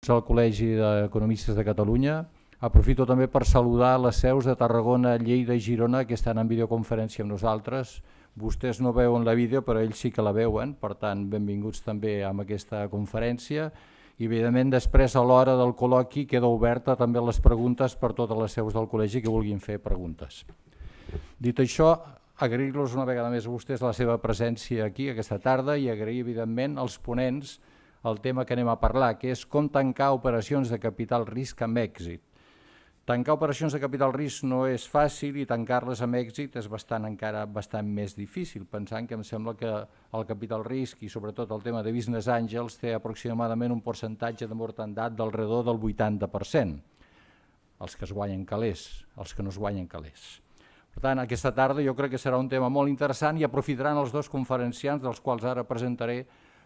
al Col·legi d'Economistes de Catalunya. Aprofito també per saludar les seus de Tarragona, Lleida i Girona que estan en videoconferència amb nosaltres. Vostès no veuen la vídeo, però ells sí que la veuen, per tant, benvinguts també a aquesta conferència. I, evidentment, després, a l'hora del col·loqui, queda oberta també les preguntes per totes les seus del col·legi que vulguin fer preguntes. Dit això, agrair-los una vegada més a vostès la seva presència aquí aquesta tarda i agrair, evidentment, als ponents el tema que anem a parlar, que és com tancar operacions de capital risc amb èxit. Tancar operacions de capital risc no és fàcil i tancar-les amb èxit és encara bastant més difícil, pensant que em sembla que el capital risc i sobretot el tema de business angels té aproximadament un percentatge de mortandat del redor del 80%, els que es guanyen calés, els que no es guanyen calés. Per tant, aquesta tarda jo crec que serà un tema molt interessant i aprofitaran els dos conferenciants, dels quals ara presentaré,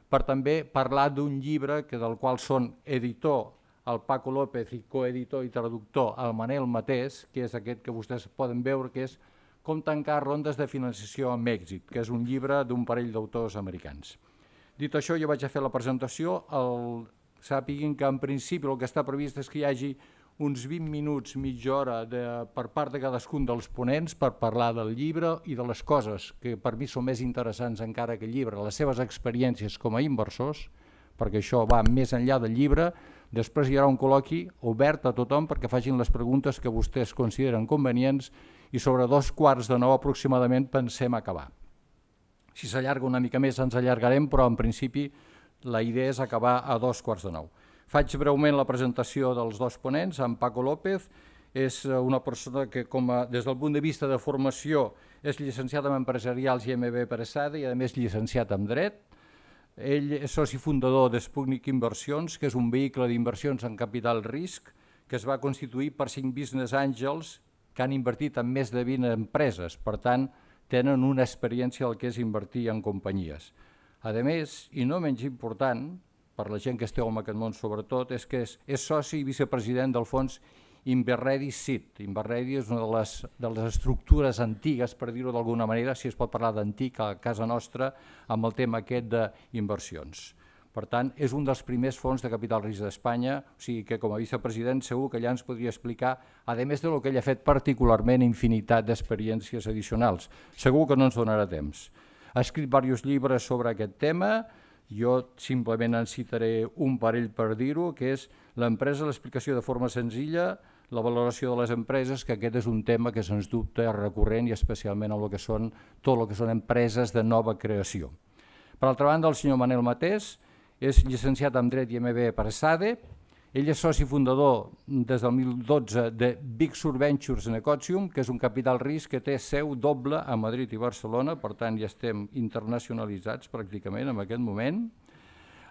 per també parlar d'un llibre del qual són editor el Paco López i coeditor i traductor el Manel Matés, que és aquest que vostès poden veure, que és Com tancar rondes de financiació amb èxit, que és un llibre d'un parell d'autors americans. Dit això, jo vaig a fer la presentació. Sàpiguin que en principi el que està previst és que hi hagi uns 20 minuts, mitja hora per part de cadascun dels ponents per parlar del llibre i de les coses que per mi són més interessants encara que el llibre, les seves experiències com a inversors, perquè això va més enllà del llibre. Després hi haurà un col·loqui obert a tothom perquè facin les preguntes que vostès consideren convenients i sobre 2:15 aproximadament pensem acabar. Si s'allarga una mica més ens allargarem, però en principi la idea és acabar a 2:15. Faig breument la presentació dels dos ponents. En Paco López és una persona que, des del punt de vista de formació, és llicenciat en Empresarials i MBA per ESADE i, a més, llicenciat en Dret. Ell és soci fundador d'Sputnik Inversions, que és un vehicle d'inversions en capital risc que es va constituir per 5 business angels que han invertit en més de 20 empreses. Per tant, tenen una experiència del que és invertir en companyies. A més, i no menys important, per la gent que esteu en aquest món sobretot, és que és soci i vicepresident del fons Inverredi SIT. Inverredi és una de les estructures antigues, per dir-ho d'alguna manera, si es pot parlar d'antic a casa nostra, amb el tema aquest d'inversions. Per tant, és un dels primers fons de capital risc d'Espanya, o sigui que com a vicepresident segur que allà ens podria explicar, a més del que ell ha fet particularment, infinitat d'experiències addicionals. Segur que no ens donarà temps. Ha escrit diversos llibres sobre aquest tema. Jo simplement en citaré un parell per dir-ho, que és l'empresa, l'explicació de forma senzilla, la valoració de les empreses, que aquest és un tema que sens dubte és recurrent i especialment en tot el que són empreses de nova creació. Per altra banda, el senyor Manel Matés és llicenciat en Dret i MBA per ESADE. Ell és soci fundador des del 2012 de Big Sur Ventures Negotium, que és un capital risc que té seu doble a Madrid i Barcelona, per tant ja estem internacionalitzats pràcticament en aquest moment.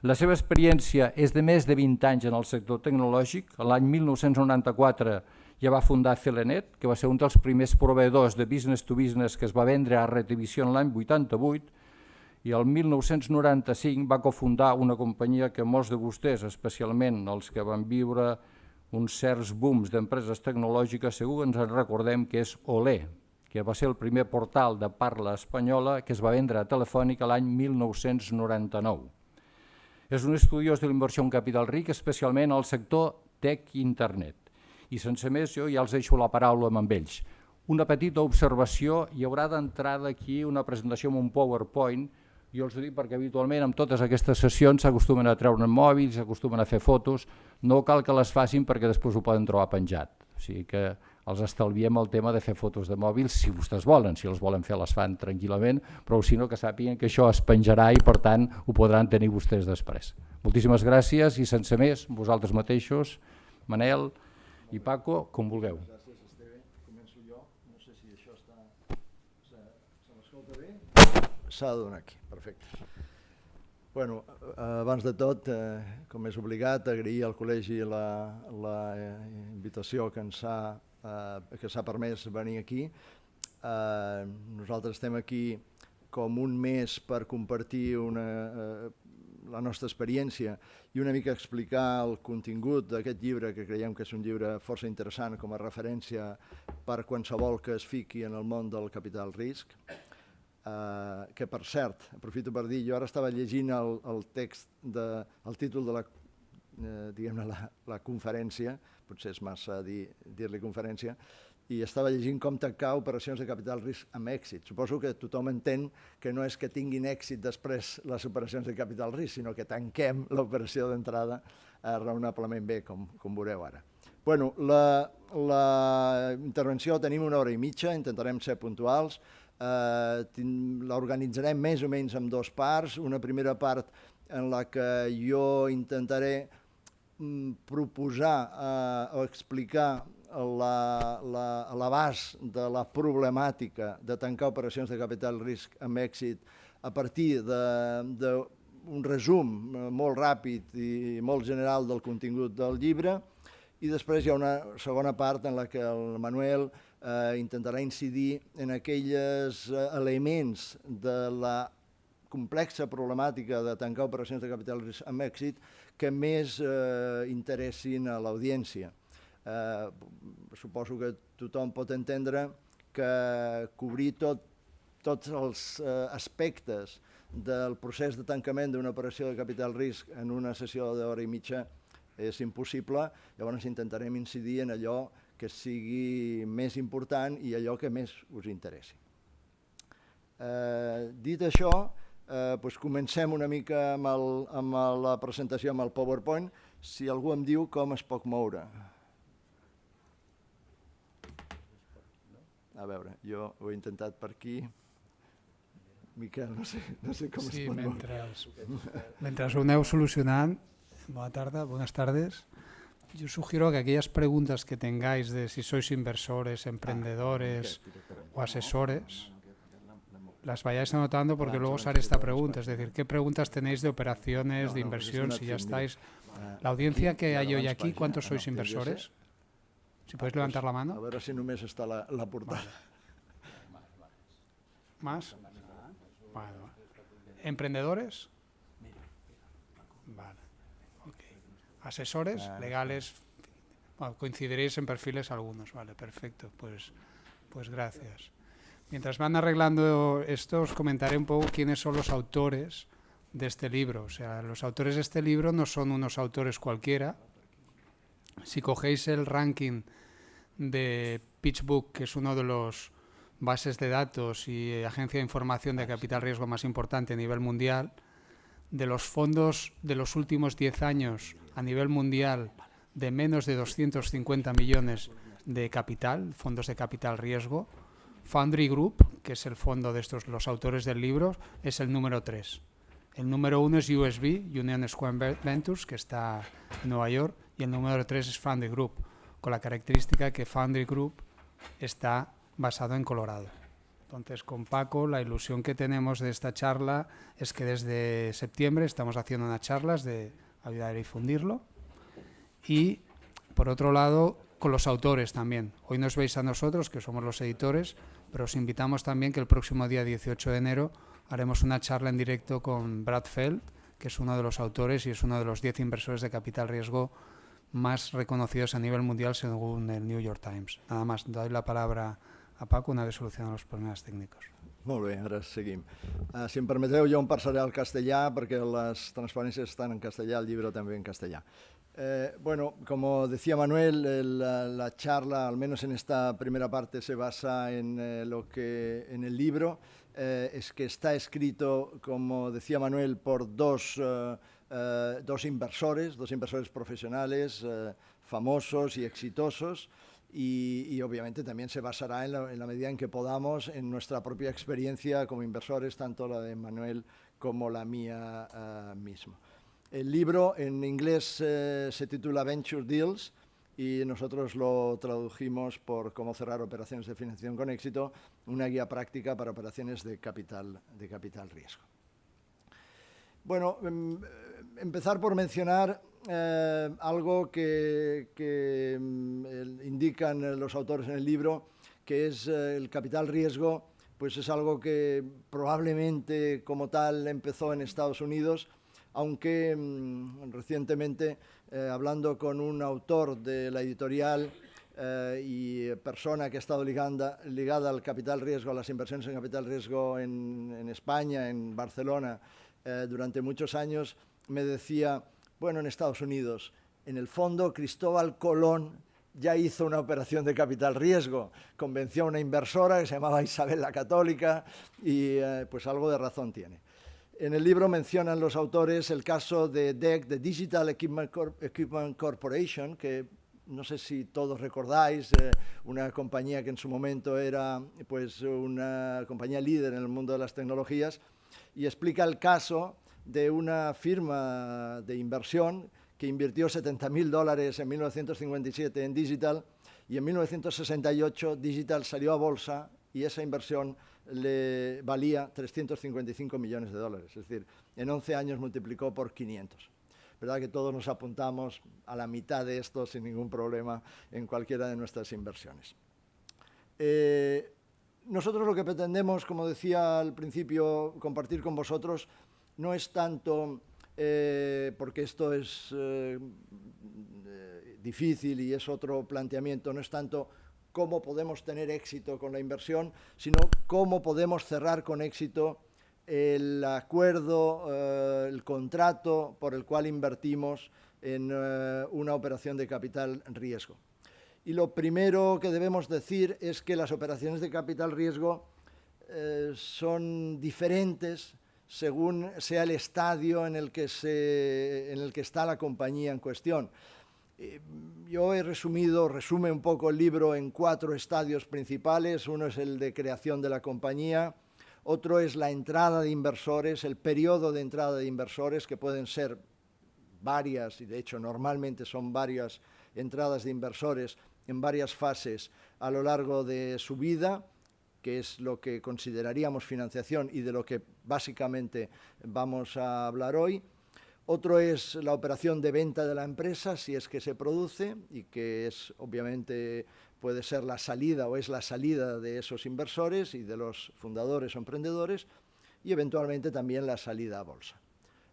La seva experiència és de més de 20 anys en el sector tecnològic. L'any 1994 ja va fundar Celenet, que va ser un dels primers proveïdors de business to business que es va vendre a Retevision l'any 88, i el 1995 va cofundar una companyia que molts de vostès, especialment els que van viure uns certs booms d'empreses tecnològiques, segur que ens en recordem, que és Olé, que va ser el primer portal de parla espanyola que es va vendre a Telefònica l'any 1999. És un estudiós de la inversió en capital ric, especialment al sector tech i internet. I sense més, jo ja els deixo la paraula amb ells. Una petita observació, hi haurà d'entrada aquí una presentació amb un PowerPoint. Jo els ho dic perquè habitualment en totes aquestes sessions s'acostumen a treure mòbils, s'acostumen a fer fotos, no cal que les facin perquè després ho poden trobar penjat. O sigui que els estalviem el tema de fer fotos de mòbils si vostès volen, si els volen fer les fan tranquil·lament, però si no que sàpiguen que això es penjarà i per tant ho podran tenir vostès després. Moltíssimes gràcies i sense més, vosaltres mateixos, Manel i Paco, com vulgueu. Gràcies, Esteve. Començo jo. No sé si això està... Se m'escolta bé? S'ha de donar aquí, perfecte. Bueno, abans de tot, com és obligat, agrair al col·legi la invitació que s'ha permès venir aquí. Nosaltres estem aquí com un mes per compartir la nostra experiència i una mica explicar el contingut d'aquest llibre, que creiem que és un llibre força interessant com a referència per qualsevol que es fiqui en el món del capital risc. Que, per cert, aprofito per dir, jo ara estava llegint el text, el títol diguem-ne, la conferència, potser és massa dir-li conferència, i estava llegint com tancar operacions de capital risc amb èxit. Suposo que tothom entén que no és que tinguin èxit després les operacions de capital risc, sinó que tanquem l'operació d'entrada raonablement bé, com veureu ara. Bueno, la intervenció tenim 1 hora i mitja, intentarem ser puntuals. L'organitzarem més o menys en 2 parts. Una primera part en la que jo intentaré proposar o explicar l'abast de la problemàtica de tancar operacions de capital risc amb èxit a partir d'un resum molt ràpid i molt general del contingut del llibre, i després hi ha una segona part en la que el Manuel intentarà incidir en aquells elements de la complexa problemàtica de tancar operacions de capital risc amb èxit que més interessin a l'audiència. Suposo que tothom pot entendre que cobrir tots els aspectes del procés de tancament d'una operació de capital risc en una sessió d'hora i mitja és impossible. Llavors intentarem incidir en allò que sigui més important i allò que més us interessi. Dit això, comencem una mica amb la presentació, amb el PowerPoint. Si algú em diu com es pot moure. A veure, jo ho he intentat per aquí. Miquel, no sé com es pot moure. Mentre ho aneu solucionant, buenas tardes. Yo sugiero que aquellas preguntas que tengáis de si sois inversores, emprendedores o asesores, las vayáis anotando porque luego os haré esta pregunta. Es decir, ¿qué preguntas tenéis de operaciones, de inversión, si ya estáis? La audiencia que hay hoy aquí, ¿cuántos sois inversores? Si podéis levantar la mano. A veure si només està la portada. ¿Más? Bueno. ¿Emprendedores? Vale. Okay. ¿Asesores? ¿Legales? Bueno, coincidiréis en perfiles algunos. Vale, perfecto. Pues gracias. Mientras van arreglando esto, os comentaré un poco quiénes son los autores de este libro. O sea, los autores de este libro no son unos autores cualquiera. Si cogéis el ranking de PitchBook, que es uno de los bases de datos y agencia de información de capital riesgo más importante a nivel mundial, de los fondos de los últimos 10 años a nivel mundial de menos de 250 millones de capital, fondos de capital riesgo, Foundry Group, que es el fondo de los autores del libro, es el número 3. El número 1 es USB, Union Square Ventures, que está en Nueva York, y el número 3 es Foundry Group, con la característica que Foundry Group está basado en Colorado. Entonces, con Paco, la ilusión que tenemos de esta charla es que desde septiembre estamos haciendo unas charlas de ayudar a difundirlo. Y, por otro lado, con los autores también. Hoy nos veis a nosotros, que somos los editores, pero os invitamos también que el próximo día 18 de enero haremos una charla en directo con Brad Feld, que es uno de los autores y es uno de los 10 inversores de capital riesgo más reconocidos a nivel mundial según el New York Times. Nada más, doy la palabra a Paco una vez solucionado los problemas técnicos. Molt bé, ara seguim. Si em permeteu, jo em passaré al castellà perquè les transparències estan en castellà, el llibre també en castellà. Bueno, como decía Manuel, la charla, al menos en esta primera parte, se basa en lo que en el libro. Es que está escrito, como decía Manuel, por dos inversores profesionales famosos y exitosos, y obviamente también se basará en la medida en que podamos en nuestra propia experiencia como inversores, tanto la de Manuel como la mía misma. El libro en inglés se titula Venture Deals y nosotros lo tradujimos por Cómo cerrar operaciones de financiación con éxito, una guía práctica para operaciones de capital riesgo. Bueno, empezar por mencionar algo que indican los autores en el libro, que es el capital riesgo, pues es algo que probablemente como tal empezó en Estados Unidos, aunque recientemente, hablando con un autor de la editorial y persona que ha estado ligada al capital riesgo, a las inversiones en capital riesgo en España, en Barcelona, durante muchos años, me decía Bueno, en Estados Unidos, en el fondo, Cristóbal Colón ya hizo una operación de capital riesgo, convenció a una inversora que se llamaba Isabel la Católica y pues algo de razón tiene. En el libro mencionan los autores el caso de DEC, de Digital Equipment Corporation, que no sé si todos recordáis, una compañía que en su momento era pues, una compañía líder en el mundo de las tecnologías, y explica el caso de una firma de inversión que invirtió $70.000 en 1957 en Digital, y en 1968 Digital salió a bolsa y esa inversión le valía $355 millones. Es decir, en 11 años multiplicó por 500. ¿Verdad que todos nos apuntamos a la mitad de esto sin ningún problema en cualquiera de nuestras inversiones? Nosotros lo que pretendemos, como decía al principio, compartir con vosotros, no es tanto, porque esto es difícil y es otro planteamiento, no es tanto cómo podemos tener éxito con la inversión, sino cómo podemos cerrar con éxito el acuerdo, el contrato por el cual invertimos en una operación de capital riesgo. Y lo primero que debemos decir es que las operaciones de capital riesgo son diferentes según sea el estadio en el que está la compañía en cuestión. Yo he resume un poco el libro en 4 estadios principales. Uno es el de creación de la compañía, otro es la entrada de inversores, el periodo de entrada de inversores, que pueden ser varias, y de hecho normalmente son varias entradas de inversores en varias fases a lo largo de su vida, que es lo que consideraríamos financiación y de lo que básicamente vamos a hablar hoy. Otro es la operación de venta de la empresa, si es que se produce, y que es, obviamente, puede ser la salida o es la salida de esos inversores y de los fundadores o emprendedores, y eventualmente también la salida a bolsa.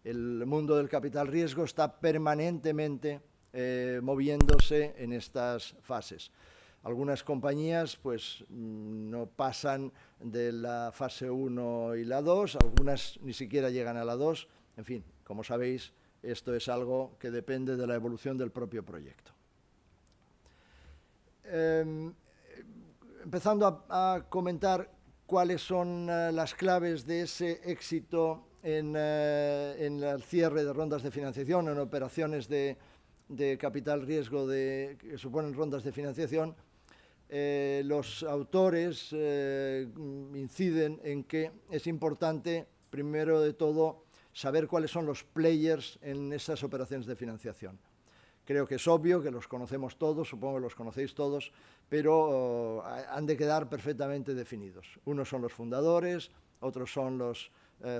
El mundo del capital riesgo está permanentemente moviéndose en estas fases. Algunas compañías pues, no pasan de la fase 1 y la 2, algunas ni siquiera llegan a la 2, en fin. Como sabéis, esto es algo que depende de la evolución del propio proyecto. Empezando a comentar cuáles son las claves de ese éxito en el cierre de rondas de financiación, en operaciones de capital riesgo que suponen rondas de financiación, los autores inciden en que es importante, primero de todo, saber cuáles son los players en esas operaciones de financiación. Creo que es obvio, que los conocemos todos, supongo que los conocéis todos, pero han de quedar perfectamente definidos. Unos son los fundadores, otros son los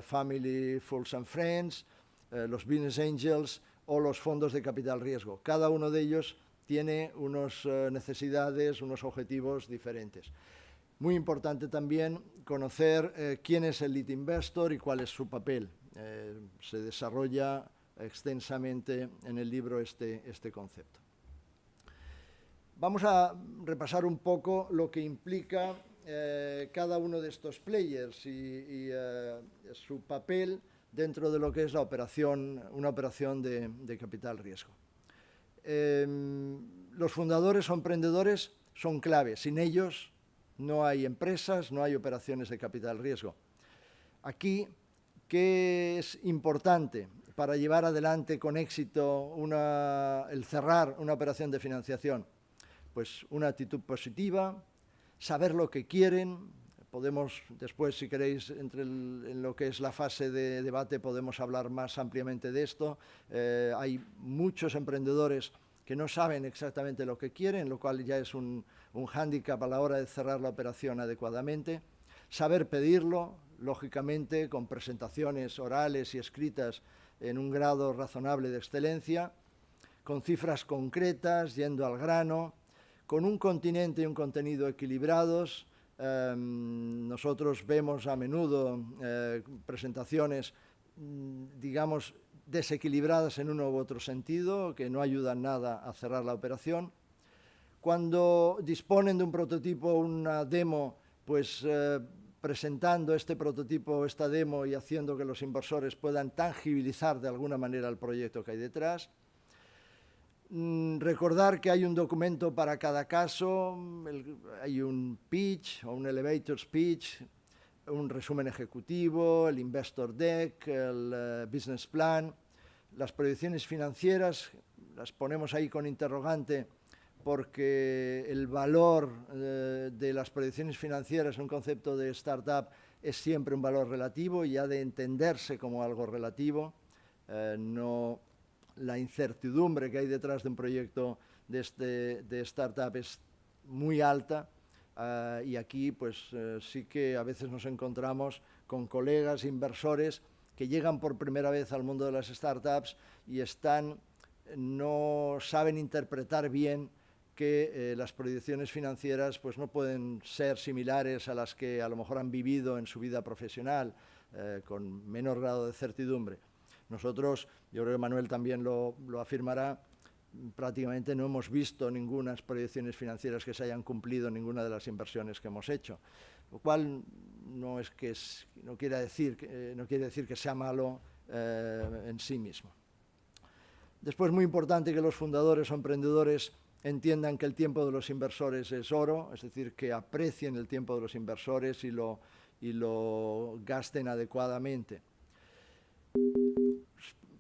family, fools and friends, los business angels o los fondos de capital riesgo. Cada uno de ellos tiene unas necesidades, unos objetivos diferentes. Muy importante también conocer quién es el lead investor y cuál es su papel. Se desarrolla extensamente en el libro este concepto. Vamos a repasar un poco lo que implica cada uno de estos players y su papel dentro de lo que es una operación de capital riesgo. Los fundadores o emprendedores son clave. Sin ellos no hay empresas, no hay operaciones de capital riesgo. Aquí, ¿qué es importante para llevar adelante con éxito el cerrar una operación de financiación? Pues una actitud positiva, saber lo que quieren. Podemos después, si queréis, en lo que es la fase de debate, podemos hablar más ampliamente de esto. Hay muchos emprendedores que no saben exactamente lo que quieren, lo cual ya es un hándicap a la hora de cerrar la operación adecuadamente. Saber pedirlo, lógicamente, con presentaciones orales y escritas en un grado razonable de excelencia, con cifras concretas, yendo al grano, con un continente y un contenido equilibrados. Nosotros vemos a menudo presentaciones, digamos, desequilibradas en uno u otro sentido, que no ayudan nada a cerrar la operación. Cuando disponen de un prototipo, una demo, pues presentando este prototipo, esta demo y haciendo que los inversores puedan tangibilizar de alguna manera el proyecto que hay detrás. Recordar que hay un documento para cada caso, hay un pitch o un elevator speech, un resumen ejecutivo, el investor deck, el business plan. Las proyecciones financieras las ponemos ahí con interrogante porque el valor de las proyecciones financieras en un concepto de startup es siempre un valor relativo y ha de entenderse como algo relativo, no la incertidumbre que hay detrás de un proyecto de startup es muy alta, y aquí pues sí que a veces nos encontramos con colegas inversores que llegan por primera vez al mundo de las startups y no saben interpretar bien que las proyecciones financieras pues no pueden ser similares a las que a lo mejor han vivido en su vida profesional, con menor grado de certidumbre. Nosotros, yo creo que Manuel también lo afirmará, prácticamente no hemos visto ninguna proyecciones financieras que se hayan cumplido en ninguna de las inversiones que hemos hecho, lo cual no quiere decir que sea malo en sí mismo. Después, muy importante que los fundadores o emprendedores entiendan que el tiempo de los inversores es oro, es decir, que aprecien el tiempo de los inversores y lo gasten adecuadamente.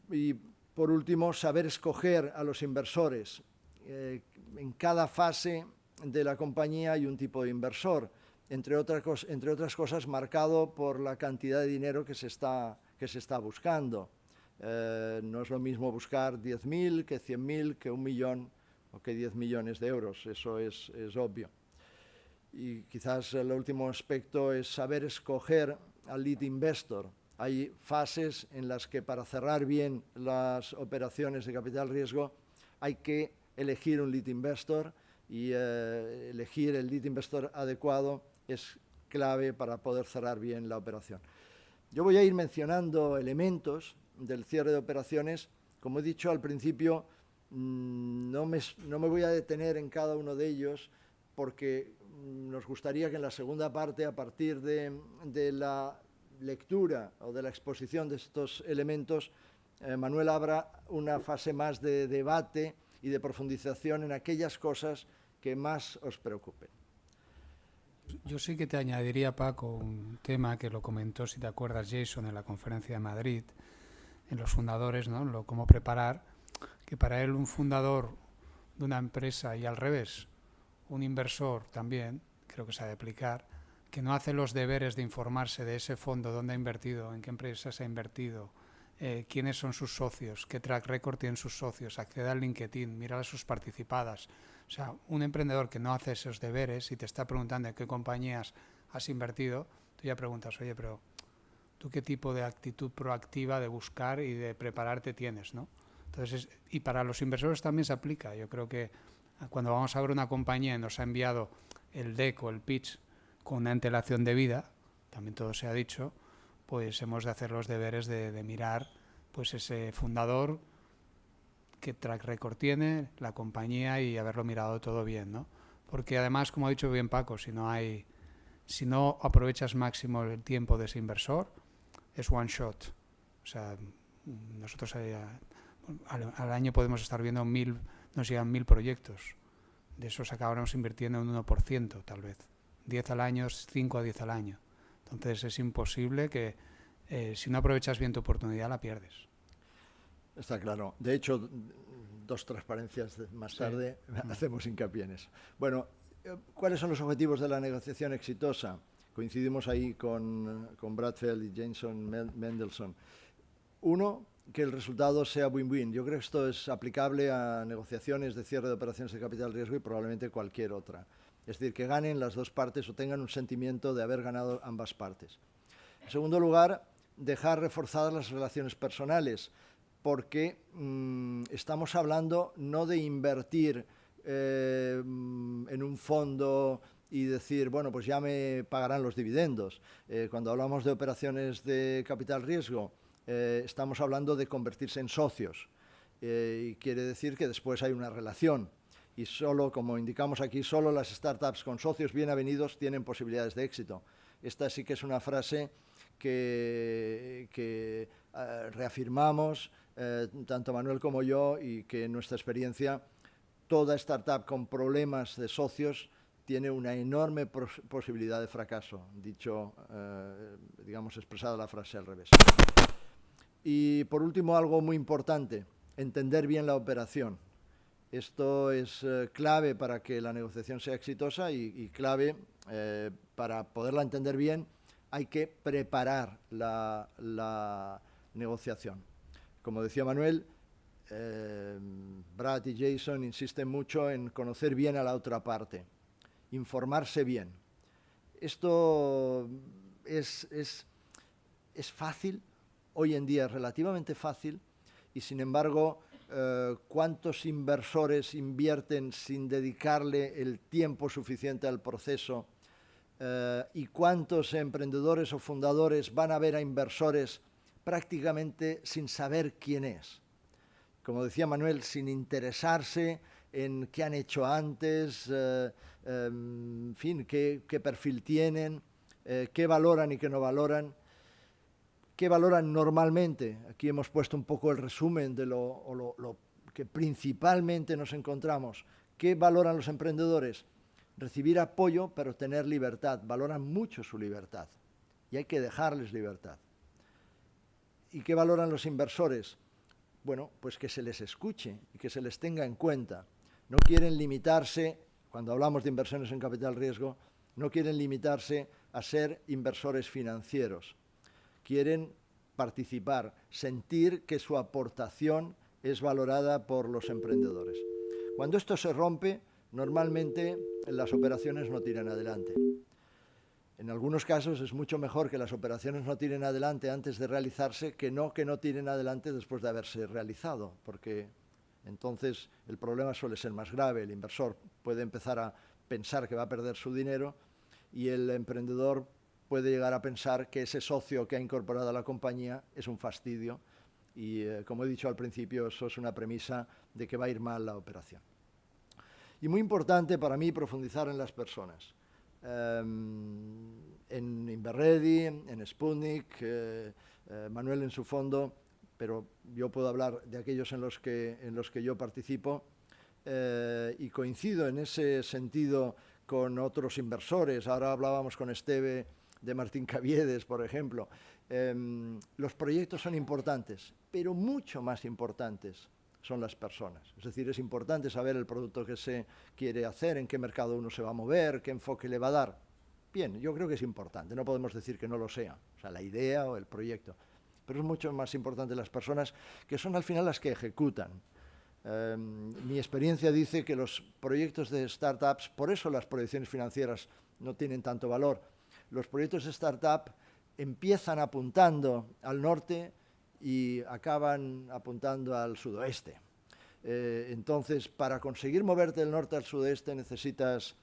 Y por último, saber escoger a los inversores. En cada fase de la compañía hay un tipo de inversor, entre otras cosas marcado por la cantidad de dinero que se está buscando. No es lo mismo buscar 10.000 que 100.000, que 1 millón o que 10 millones de euros, eso es obvio. Y quizás el último aspecto es saber escoger al lead investor. Hay fases en las que para cerrar bien las operaciones de capital riesgo hay que elegir un lead investor y elegir el lead investor adecuado es clave para poder cerrar bien la operación. Yo voy a ir mencionando elementos del cierre de operaciones. Como he dicho al principio, no me voy a detener en cada uno de ellos porque nos gustaría que en la segunda parte, a partir de la lectura o de la exposición de estos elementos, Manuel abra una fase más de debate y de profundización en aquellas cosas que más os preocupen. Yo sí que te añadiría, Paco, un tema que lo comentó, si te acuerdas, Jason, en la conferencia de Madrid, en los fundadores, ¿no? Cómo preparar, que para él un fundador de una empresa y al revés, un inversor también, creo que se ha de aplicar, que no hace los deberes de informarse de ese fondo, dónde ha invertido, en qué empresas ha invertido, quiénes son sus socios, qué track record tienen sus socios, accede al LinkedIn, mira a sus participadas. O sea, un emprendedor que no hace esos deberes y te está preguntando en qué compañías has invertido, tú ya preguntas, oye, pero ¿tú qué tipo de actitud proactiva de buscar y de prepararte tienes, ¿no? Entonces, y para los inversores también se aplica. Yo creo que cuando vamos a ver una compañía y nos ha enviado el deck o el pitch con una antelación debida, también todo se ha dicho, pues hemos de hacer los deberes de mirar pues ese fundador, qué track record tiene, la compañía y haberlo mirado todo bien, ¿no? Porque además, como ha dicho bien Paco, si no aprovechas máximo el tiempo de ese inversor, es one shot. O sea, nosotros al año podemos estar viendo nos llegan 1.000 proyectos. De esos acabaremos invirtiendo un 1%, tal vez. 10 al año, 5 a 10 al año. Entonces es imposible que si no aprovechas bien tu oportunidad la pierdes. Está claro. De hecho, 2 transparencias más tarde hacemos hincapié en eso. Bueno, ¿cuáles son los objetivos de la negociación exitosa? Coincidimos ahí con Bradfeld y Jason Mendelsohn. Uno, que el resultado sea win-win. Yo creo que esto es aplicable a negociaciones de cierre de operaciones de capital riesgo y probablemente cualquier otra. Es decir, que ganen las dos partes o tengan un sentimiento de haber ganado ambas partes. En segundo lugar, dejar reforzadas las relaciones personales, porque estamos hablando no de invertir en un fondo y decir, bueno, pues ya me pagarán los dividendos. Cuando hablamos de operaciones de capital riesgo, estamos hablando de convertirse en socios. Y quiere decir que después hay una relación. Y solo, como indicamos aquí, solo las startups con socios bien avenidos tienen posibilidades de éxito. esta sí que es una frase que reafirmamos tanto Manuel como yo, y que en nuestra experiencia toda startup con problemas de socios tiene una enorme posibilidad de fracaso, dicho, digamos, expresada la frase al revés. Y por último, algo muy importante, entender bien la operación. Esto es clave para que la negociación sea exitosa y clave para poderla entender bien. Hay que preparar la negociación. Como decía Manuel, Brad y Jason insisten mucho en conocer bien a la otra parte, informarse bien. Esto es fácil, hoy en día es relativamente fácil, y sin embargo, ¿cuántos inversores invierten sin dedicarle el tiempo suficiente al proceso? ¿Y cuántos emprendedores o fundadores van a ver a inversores prácticamente sin saber quién es? Como decía Manuel, sin interesarse en qué han hecho antes, en fin, qué perfil tienen, qué valoran y qué no valoran. ¿Qué valoran normalmente? Aquí hemos puesto un poco el resumen de lo que principalmente nos encontramos. ¿Qué valoran los emprendedores? Recibir apoyo, pero tener libertad. Valoran mucho su libertad y hay que dejarles libertad. ¿Y qué valoran los inversores? Bueno, pues que se les escuche y que se les tenga en cuenta. No quieren limitarse, cuando hablamos de inversiones en capital riesgo, no quieren limitarse a ser inversores financieros. Quieren participar, sentir que su aportación es valorada por los emprendedores. Cuando esto se rompe, normalmente las operaciones no tiran adelante. En algunos casos es mucho mejor que las operaciones no tiren adelante antes de realizarse que no tiren adelante después de haberse realizado, porque entonces el problema suele ser más grave. El inversor puede empezar a pensar que va a perder su dinero y el emprendedor puede llegar a pensar que ese socio que ha incorporado a la compañía es un fastidio y, como he dicho al principio, eso es una premisa de que va a ir mal la operación. Y muy importante para mí profundizar en las personas. En Inverready, en Sputnik, Manuel en su fondo, pero yo puedo hablar de aquellos en los que yo participo, y coincido en ese sentido con otros inversores. Ahora hablábamos con Esteve de Martín Caviedes, por ejemplo. Los proyectos son importantes, pero mucho más importantes son las personas. Es decir, es importante saber el producto que se quiere hacer, en qué mercado uno se va a mover, qué enfoque le va a dar. Bien, yo creo que es importante, no podemos decir que no lo sea, o sea, la idea o el proyecto. Pero es mucho más importante las personas, que son al final las que ejecutan. Mi experiencia dice que los proyectos de startups, por eso las proyecciones financieras no tienen tanto valor. Los proyectos de startup empiezan apuntando al norte y acaban apuntando al sudoeste. Entonces, para conseguir moverte del norte al sudeste necesitas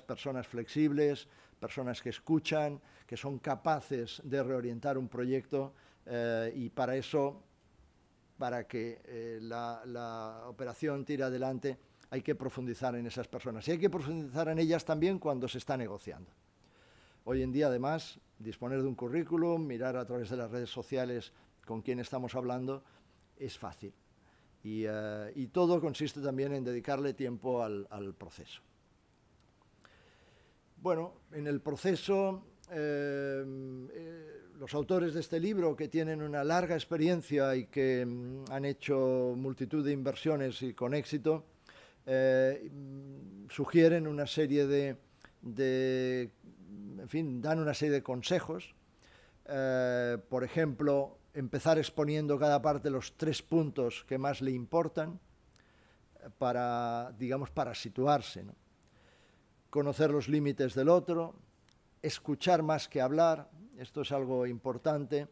personas flexibles, personas que escuchan, que son capaces de reorientar un proyecto, y para eso, para que la operación tire adelante, hay que profundizar en esas personas. Y hay que profundizar en ellas también cuando se está negociando. Hoy en día, además, disponer de un currículum, mirar a través de las redes sociales con quién estamos hablando, es fácil. Y todo consiste también en dedicarle tiempo al proceso. Bueno, en el proceso, los autores de este libro, que tienen una larga experiencia y que han hecho multitud de inversiones y con éxito, sugieren una serie en fin, dan una serie de consejos. Por ejemplo, empezar exponiendo cada parte los 3 puntos que más le importan para situarse, ¿no? Conocer los límites del otro, escuchar más que hablar, esto es algo importante,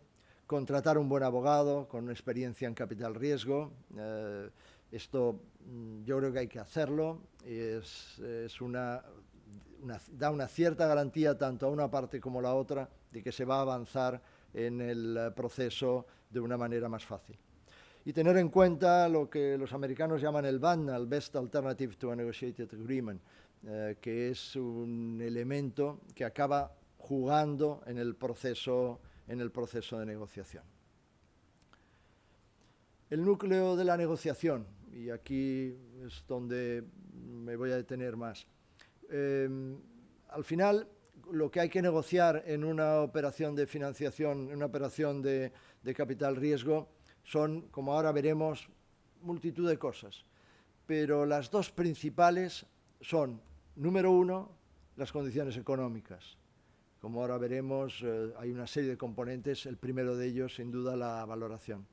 contratar un buen abogado con experiencia en capital riesgo, esto yo creo que hay que hacerlo, da una cierta garantía tanto a una parte como a la otra de que se va a avanzar en el proceso de una manera más fácil. Y tener en cuenta lo que los americanos llaman el BAN, el Best Alternative to a Negotiated Agreement, que es un elemento que acaba jugando en el proceso de negociación. El núcleo de la negociación, y aquí es donde me voy a detener más. Al final, lo que hay que negociar en una operación de financiación, en una operación de capital riesgo, son, como ahora veremos, multitud de cosas. Pero las dos principales son, número uno, las condiciones económicas. Como ahora veremos, hay una serie de componentes, el primero de ellos, sin duda, la valoración.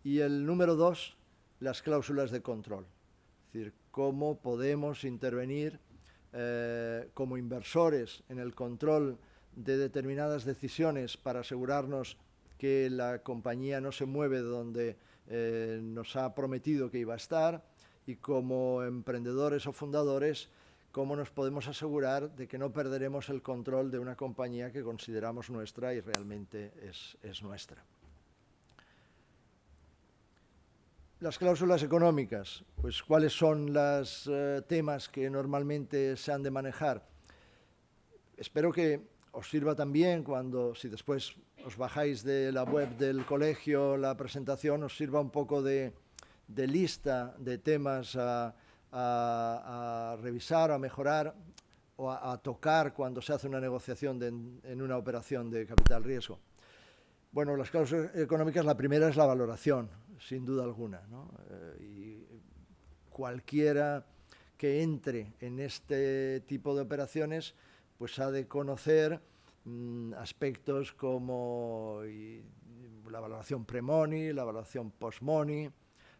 Y el número dos, las cláusulas de control. Es decir, cómo podemos intervenir como inversores en el control de determinadas decisiones para asegurarnos que la compañía no se mueve donde nos ha prometido que iba a estar, y como emprendedores o fundadores, cómo nos podemos asegurar de que no perderemos el control de una compañía que consideramos nuestra y realmente es nuestra. Las cláusulas económicas, pues ¿cuáles son los temas que normalmente se han de manejar? Espero que os sirva también cuando, si después os bajáis de la web del colegio la presentación, os sirva un poco de lista de temas a revisar, a mejorar o a tocar cuando se hace una negociación en una operación de capital riesgo. Bueno, las cláusulas económicas, la primera es la valoración, sin duda alguna, ¿no? Y cualquiera que entre en este tipo de operaciones pues ha de conocer aspectos como la valoración pre-money, la valoración post-money,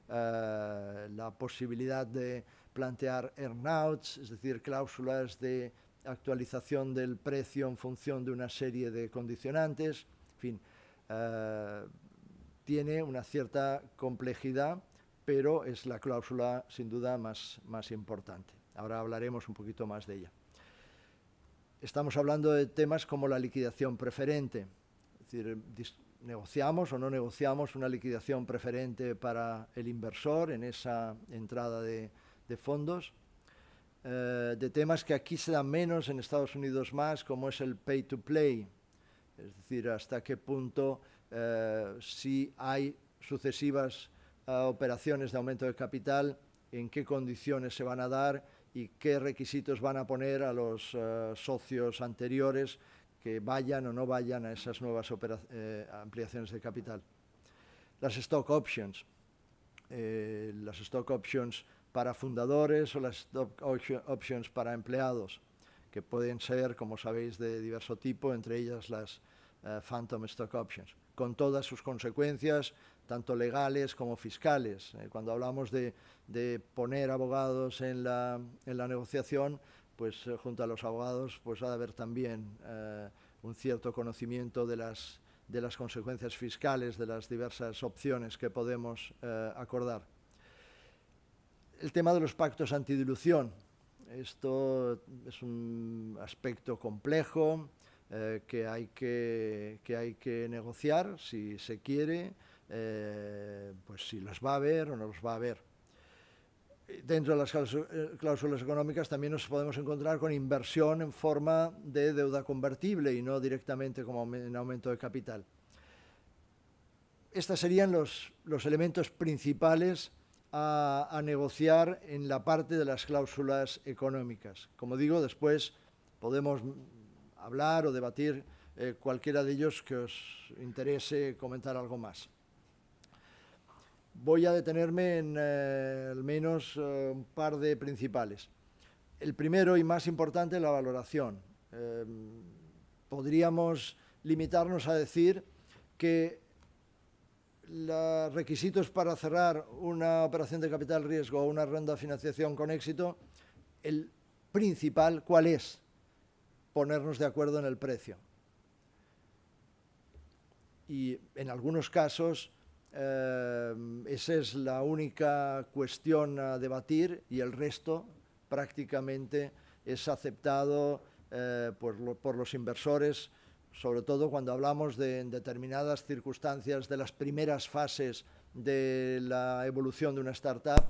la posibilidad de plantear earn-outs, es decir, cláusulas de actualización del precio en función de una serie de condicionantes, en fin, tiene una cierta complejidad, pero es la cláusula sin duda más importante. Ahora hablaremos un poquito más de ella. Estamos hablando de temas como la liquidación preferente, es decir, negociamos o no negociamos una liquidación preferente para el inversor en esa entrada de fondos, de temas que aquí se dan menos, en Estados Unidos más, como es el pay to play, es decir, hasta qué punto si hay sucesivas operaciones de aumento de capital, en qué condiciones se van a dar y qué requisitos van a poner a los socios anteriores que vayan o no vayan a esas nuevas ampliaciones de capital. Las stock options para fundadores o las stock options para empleados, que pueden ser, como sabéis, de diverso tipo, entre ellas las phantom stock options, con todas sus consecuencias, tanto legales como fiscales. Cuando hablamos de poner abogados en la negociación, pues junto a los abogados pues ha de haber también un cierto conocimiento de las consecuencias fiscales de las diversas opciones que podemos acordar. El tema de los pactos antidilución. Esto es un aspecto complejo que hay que negociar si se quiere, pues si los va a haber o no los va a haber. Dentro de las cláusulas económicas también nos podemos encontrar con inversión en forma de deuda convertible y no directamente como en aumento de capital. Estos serían los elementos principales a negociar en la parte de las cláusulas económicas. Como digo, después podemos hablar o debatir cualquiera de ellos que os interese comentar algo más. Voy a detenerme en al menos un par de principales. El primero y más importante, la valoración. Podríamos limitarnos a decir que los requisitos para cerrar una operación de capital riesgo o una ronda de financiación con éxito, el principal, ¿cuál es? Ponernos de acuerdo en el precio. Y en algunos casos esa es la única cuestión a debatir y el resto prácticamente es aceptado por los inversores, sobre todo cuando hablamos de determinadas circunstancias de las primeras fases de la evolución de una startup.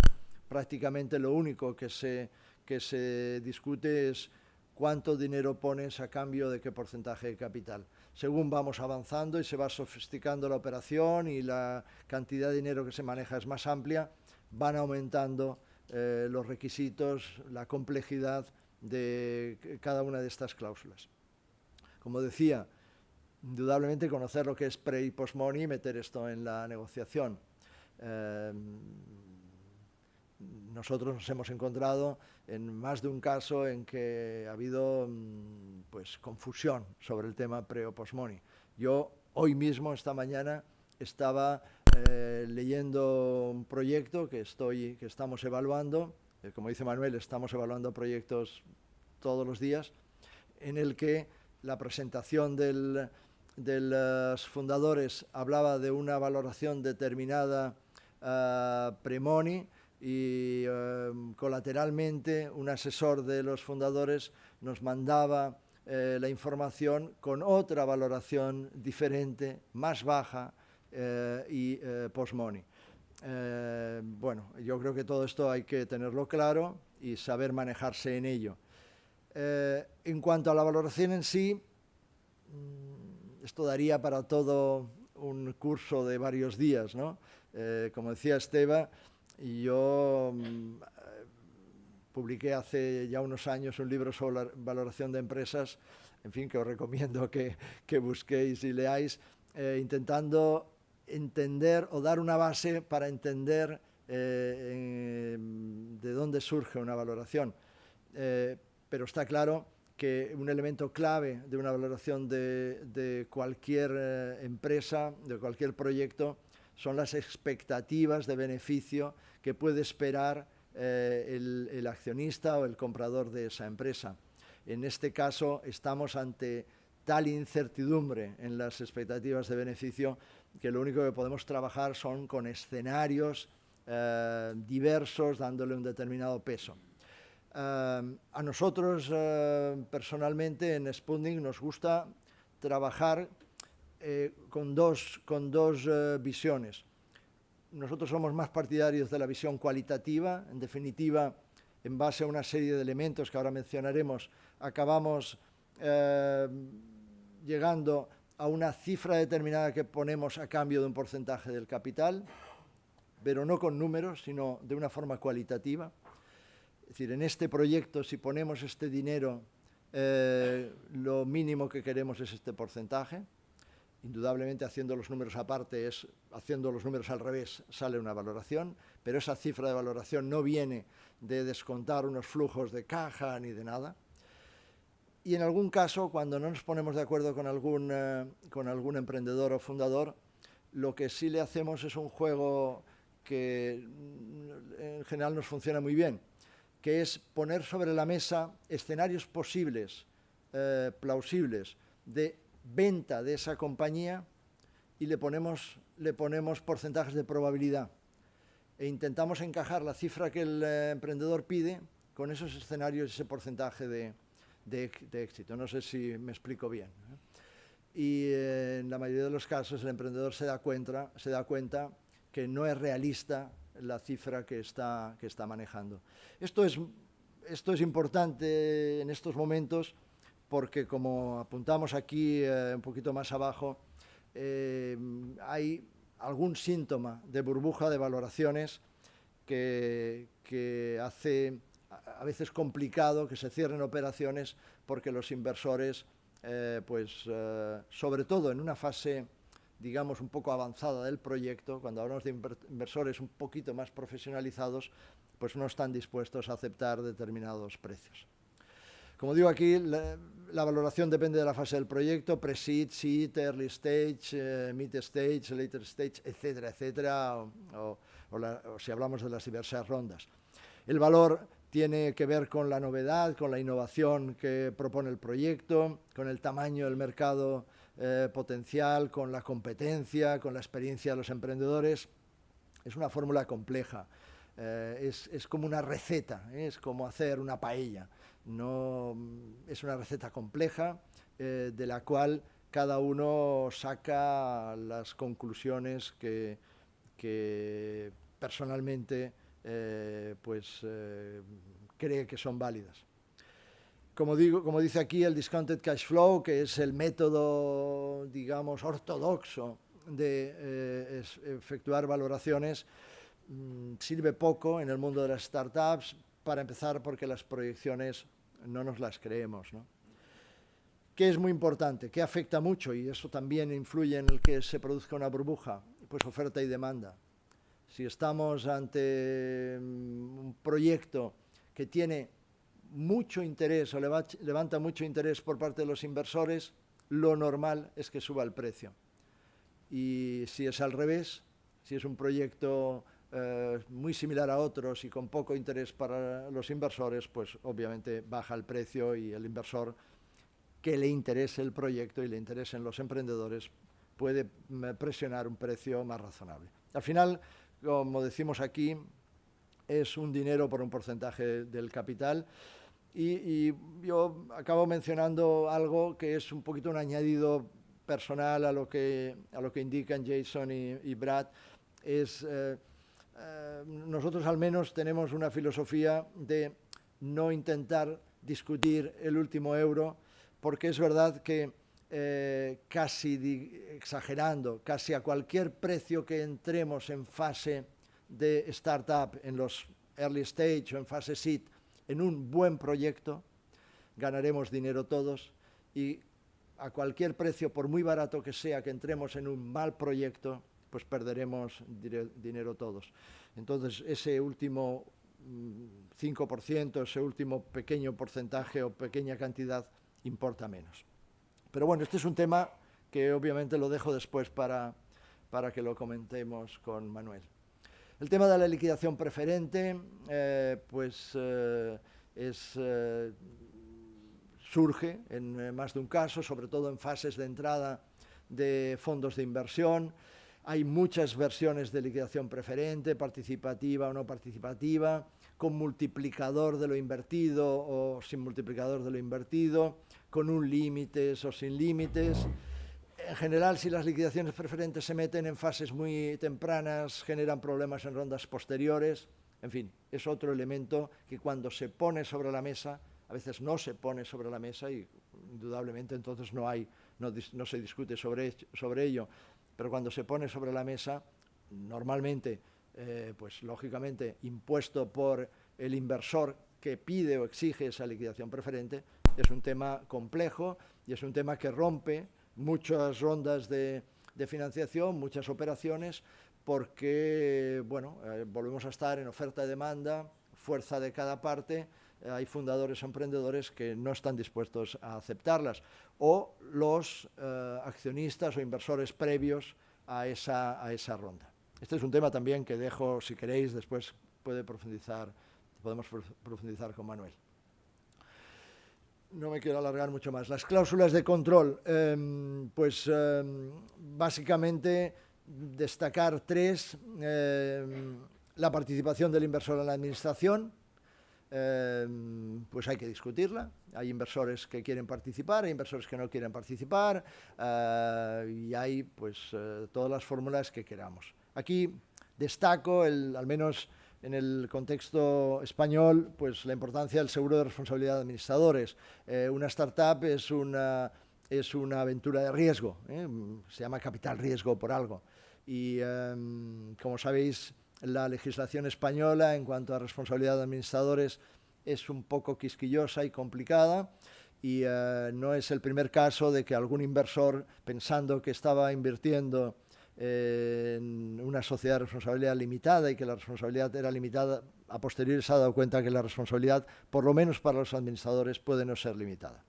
Prácticamente lo único que se discute es cuánto dinero pones a cambio de qué porcentaje de capital. Según vamos avanzando y se va sofisticando la operación y la cantidad de dinero que se maneja es más amplia, van aumentando los requisitos, la complejidad de cada una de estas cláusulas. Como decía, indudablemente conocer lo que es pre y post money y meter esto en la negociación. Nosotros nos hemos encontrado en más de un caso en que ha habido pues, confusión sobre el tema pre o post money. Yo hoy mismo, esta mañana, estaba leyendo un proyecto que estamos evaluando, como dice Manuel, estamos evaluando proyectos todos los días, en el que la presentación de los fundadores hablaba de una valoración determinada pre-money, y colateralmente un asesor de los fundadores nos mandaba la información con otra valoración diferente, más baja y post-money. Bueno, yo creo que todo esto hay que tenerlo claro y saber manejarse en ello. En cuanto a la valoración en sí, esto daría para todo un curso de varios días, ¿no? Como decía Esteba, yo publiqué hace ya unos años un libro sobre la valoración de empresas, en fin, que os recomiendo que busquéis y leáis, intentando entender o dar una base para entender de dónde surge una valoración. Pero está claro que un elemento clave de una valoración de cualquier empresa, de cualquier proyecto, son las expectativas de beneficio que puede esperar el accionista o el comprador de esa empresa. En este caso estamos ante tal incertidumbre en las expectativas de beneficio que lo único que podemos trabajar son con escenarios diversos, dándole un determinado peso. A nosotros personalmente en Sputnik nos gusta trabajar con dos visiones. Nosotros somos más partidarios de la visión cualitativa. En definitiva, en base a una serie de elementos que ahora mencionaremos, acabamos llegando a una cifra determinada que ponemos a cambio de un porcentaje del capital, pero no con números, sino de una forma cualitativa. Es decir, en este proyecto, si ponemos este dinero, lo mínimo que queremos es este porcentaje. Indudablemente, haciendo los números aparte, haciendo los números al revés, sale una valoración, pero esa cifra de valoración no viene de descontar unos flujos de caja ni de nada. Y en algún caso, cuando no nos ponemos de acuerdo con algún emprendedor o fundador, lo que sí le hacemos es un juego que en general nos funciona muy bien, que es poner sobre la mesa escenarios posibles, plausibles, de venta de esa compañía y le ponemos porcentajes de probabilidad e intentamos encajar la cifra que el emprendedor pide con esos escenarios y ese porcentaje de éxito. No sé si me explico bien. Y en la mayoría de los casos el emprendedor se da cuenta que no es realista la cifra que está manejando. Esto es importante en estos momentos porque, como apuntamos aquí un poquito más abajo, hay algún síntoma de burbuja de valoraciones que hace a veces complicado que se cierren operaciones porque los inversores, sobre todo en una fase, digamos, un poco avanzada del proyecto, cuando hablamos de inversores un poquito más profesionalizados, pues no están dispuestos a aceptar determinados precios. Como digo aquí, la valoración depende de la fase del proyecto, pre-seed, seed, early stage, mid stage, later stage, etcétera, etcétera, o si hablamos de las diversas rondas. El valor tiene que ver con la novedad, con la innovación que propone el proyecto, con el tamaño del mercado potencial, con la competencia, con la experiencia de los emprendedores. Es una fórmula compleja, es como una receta, es como hacer una paella. No, es una receta compleja de la cual cada uno saca las conclusiones que personalmente cree que son válidas. como dice aquí, el discounted cash flow, que es el método, digamos, ortodoxo de efectuar valoraciones, sirve poco en el mundo de las startups, para empezar porque las proyecciones no nos las creemos, ¿no? ¿Qué es muy importante? ¿Qué afecta mucho? Y eso también influye en el que se produzca una burbuja. Pues oferta y demanda. Si estamos ante un proyecto que tiene mucho interés o levanta mucho interés por parte de los inversores, lo normal es que suba el precio. Y si es al revés, si es un proyecto muy similar a otros y con poco interés para los inversores, pues obviamente baja el precio y el inversor que le interese el proyecto y le interesen los emprendedores puede presionar un precio más razonable. Al final, como decimos aquí, es un dinero por un porcentaje del capital y yo acabo mencionando algo que es un poquito un añadido personal a lo que indican Jason y Brad. Nosotros al menos tenemos una filosofía de no intentar discutir el último euro, porque es verdad que casi exagerando, casi a cualquier precio que entremos en fase de startup, en los early stage o en fase seed, en un buen proyecto, ganaremos dinero todos, y a cualquier precio, por muy barato que sea, que entremos en un mal proyecto, pues perderemos dinero todos. Entonces, ese último 5%, ese último pequeño porcentaje o pequeña cantidad importa menos. Pero bueno, este es un tema que obviamente lo dejo después para que lo comentemos con Manuel. El tema de la liquidación preferente, surge en más de un caso, sobre todo en fases de entrada de fondos de inversión. Hay muchas versiones de liquidación preferente, participativa o no participativa, con multiplicador de lo invertido o sin multiplicador de lo invertido, con un límites o sin límites. En general, si las liquidaciones preferentes se meten en fases muy tempranas, generan problemas en rondas posteriores. En fin, es otro elemento que cuando se pone sobre la mesa, a veces no se pone sobre la mesa y indudablemente entonces no se discute sobre ello. Pero cuando se pone sobre la mesa, normalmente, pues lógicamente, impuesto por el inversor que pide o exige esa liquidación preferente, es un tema complejo y es un tema que rompe muchas rondas de financiación, muchas operaciones, porque, bueno, volvemos a estar en oferta y demanda, fuerza de cada parte. Hay fundadores o emprendedores que no están dispuestos a aceptarlas, o los accionistas o inversores previos a esa ronda. Este es un tema también que dejo, si queréis, después podemos profundizar con Manuel. No me quiero alargar mucho más. Las cláusulas de control, básicamente destacar tres: la participación del inversor en la administración. Pues hay que discutirla. Hay inversores que quieren participar, hay inversores que no quieren participar, y hay todas las fórmulas que queramos. Aquí destaco, al menos en el contexto español, pues la importancia del seguro de responsabilidad de administradores. Una startup es una aventura de riesgo, se llama capital riesgo por algo. Y como sabéis, la legislación española en cuanto a responsabilidad de administradores es un poco quisquillosa y complicada, y no es el primer caso de que algún inversor, pensando que estaba invirtiendo en una sociedad de responsabilidad limitada y que la responsabilidad era limitada, a posteriori se ha dado cuenta que la responsabilidad, por lo menos para los administradores, puede no ser limitada.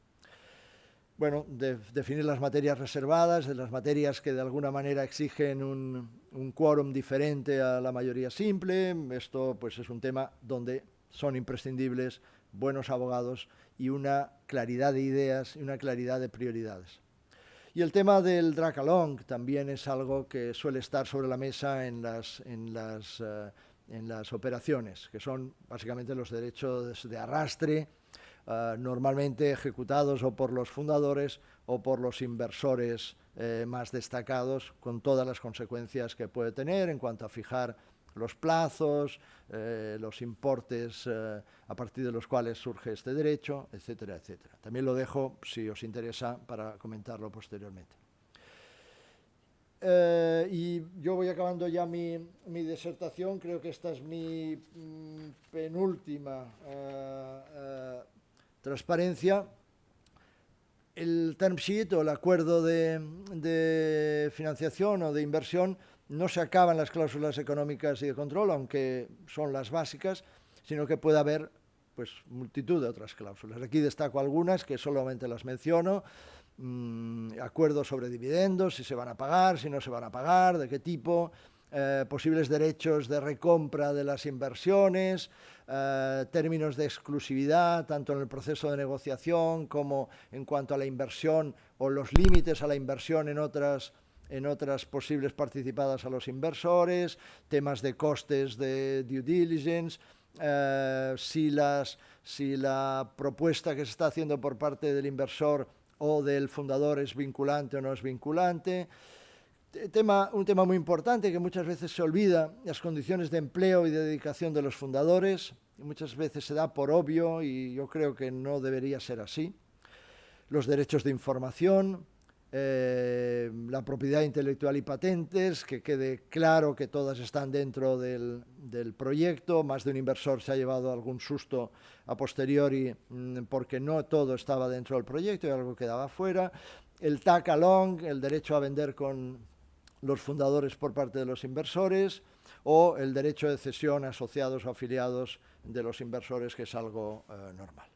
Bueno, definir las materias reservadas, de las materias que de alguna manera exigen un quórum diferente a la mayoría simple. Esto pues es un tema donde son imprescindibles buenos abogados y una claridad de ideas y una claridad de prioridades. Y el tema del drag along también es algo que suele estar sobre la mesa en las operaciones, que son básicamente los derechos de arrastre, normalmente ejecutados o por los fundadores o por los inversores más destacados, con todas las consecuencias que puede tener en cuanto a fijar los plazos, los importes a partir de los cuales surge este derecho, etcétera, etcétera. También lo dejo, si os interesa, para comentarlo posteriormente. Y yo voy acabando ya mi disertación. Creo que esta es mi penúltima transparencia. El term sheet o el acuerdo de financiación o de inversión no se acaban las cláusulas económicas y de control, aunque son las básicas, sino que puede haber pues multitud de otras cláusulas. Aquí destaco algunas que solamente las menciono. Acuerdos sobre dividendos, si se van a pagar, si no se van a pagar, de qué tipo, posibles derechos de recompra de las inversiones, términos de exclusividad, tanto en el proceso de negociación como en cuanto a la inversión o los límites a la inversión en otras posibles participadas a los inversores, temas de costes de due diligence, si la propuesta que se está haciendo por parte del inversor o del fundador es vinculante o no es vinculante. Un tema muy importante que muchas veces se olvida, las condiciones de empleo y de dedicación de los fundadores. Muchas veces se da por obvio y yo creo que no debería ser así. Los derechos de información, la propiedad intelectual y patentes, que quede claro que todas están dentro del proyecto. Más de un inversor se ha llevado algún susto a posteriori porque no todo estaba dentro del proyecto y algo quedaba fuera. El tag along, el derecho a vender con los fundadores por parte de los inversores, o el derecho de cesión a asociados o afiliados de los inversores, que es algo normal.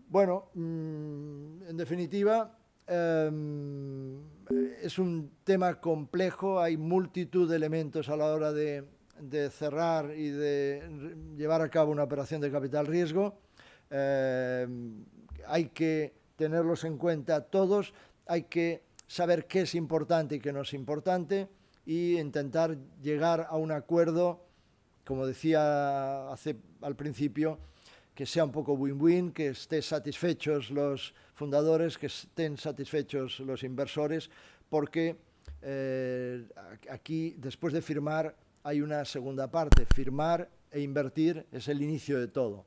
Bueno, en definitiva, es un tema complejo, hay multitud de elementos a la hora de cerrar y de llevar a cabo una operación de capital riesgo. Hay que tenerlos en cuenta todos, hay que saber qué es importante y qué no es importante y intentar llegar a un acuerdo, como decía al principio, que sea un poco win-win, que estén satisfechos los fundadores, que estén satisfechos los inversores, porque aquí, después de firmar, hay una segunda parte. Firmar e invertir es el inicio de todo.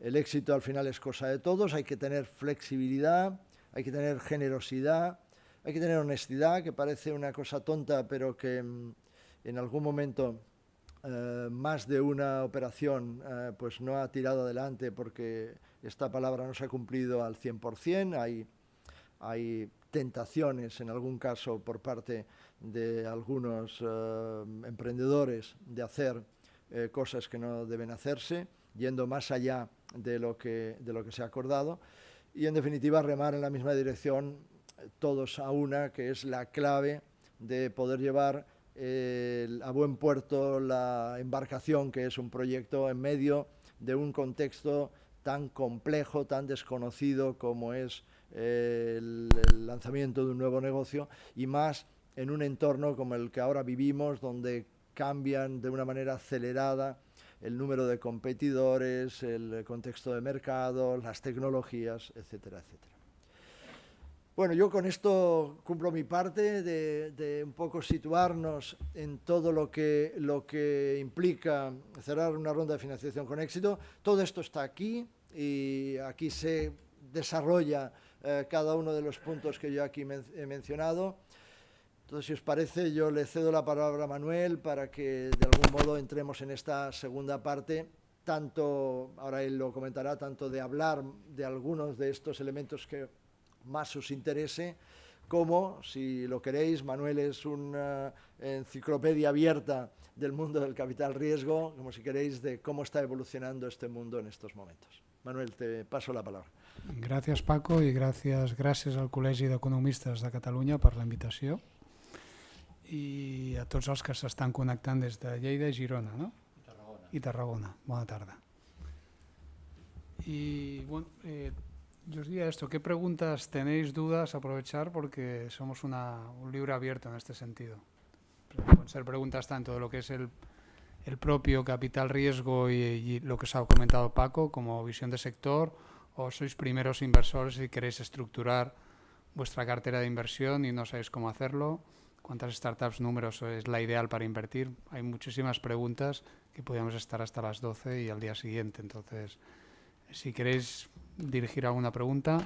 El éxito al final es cosa de todos, hay que tener flexibilidad, hay que tener generosidad, hay que tener honestidad, que parece una cosa tonta, pero que en algún momento más de una operación pues no ha tirado adelante porque esta palabra no se ha cumplido al 100%. Hay tentaciones en algún caso por parte de algunos emprendedores de hacer cosas que no deben hacerse, yendo más allá de lo que se ha acordado, y en definitiva remar en la misma dirección todos a una, que es la clave de poder llevar a buen puerto la embarcación, que es un proyecto en medio de un contexto tan complejo, tan desconocido como es el lanzamiento de un nuevo negocio, y más en un entorno como el que ahora vivimos, donde cambian de una manera acelerada el número de competidores, el contexto de mercado, las tecnologías, etcétera, etcétera. Bueno, yo con esto cumplo mi parte de un poco situarnos en todo lo que implica cerrar una ronda de financiación con éxito. Todo esto está aquí y aquí se desarrolla cada uno de los puntos que yo aquí he mencionado. Entonces, si os parece, yo le cedo la palabra a Manuel para que de algún modo entremos en esta segunda parte, tanto, ahora él lo comentará, tanto de hablar de algunos de estos elementos que más os interese, como, si lo queréis, Manuel es una enciclopedia abierta del mundo del capital riesgo, como si queréis, de cómo está evolucionando este mundo en estos momentos. Manuel, te paso la palabra. Gràcies, Paco, i gràcies al Col·legi d'Economistes de Catalunya per la invitació i a tots els que s'estan connectant des de Lleida i Girona, ¿no? I Tarragona. Bona tarda. Y bueno, yo os diría esto, ¿qué preguntas tenéis, dudas? Aprovechar porque somos un libro abierto en este sentido. Pueden ser preguntas tanto de lo que es el propio capital riesgo y lo que os ha comentado Paco como visión de sector, o sois primeros inversores y queréis estructurar vuestra cartera de inversión y no sabéis cómo hacerlo, ¿Cuántas startups, números es la ideal para invertir? Hay muchísimas preguntas que podríamos estar hasta las 12 y al día siguiente. Entonces, si queréis dirigir alguna pregunta.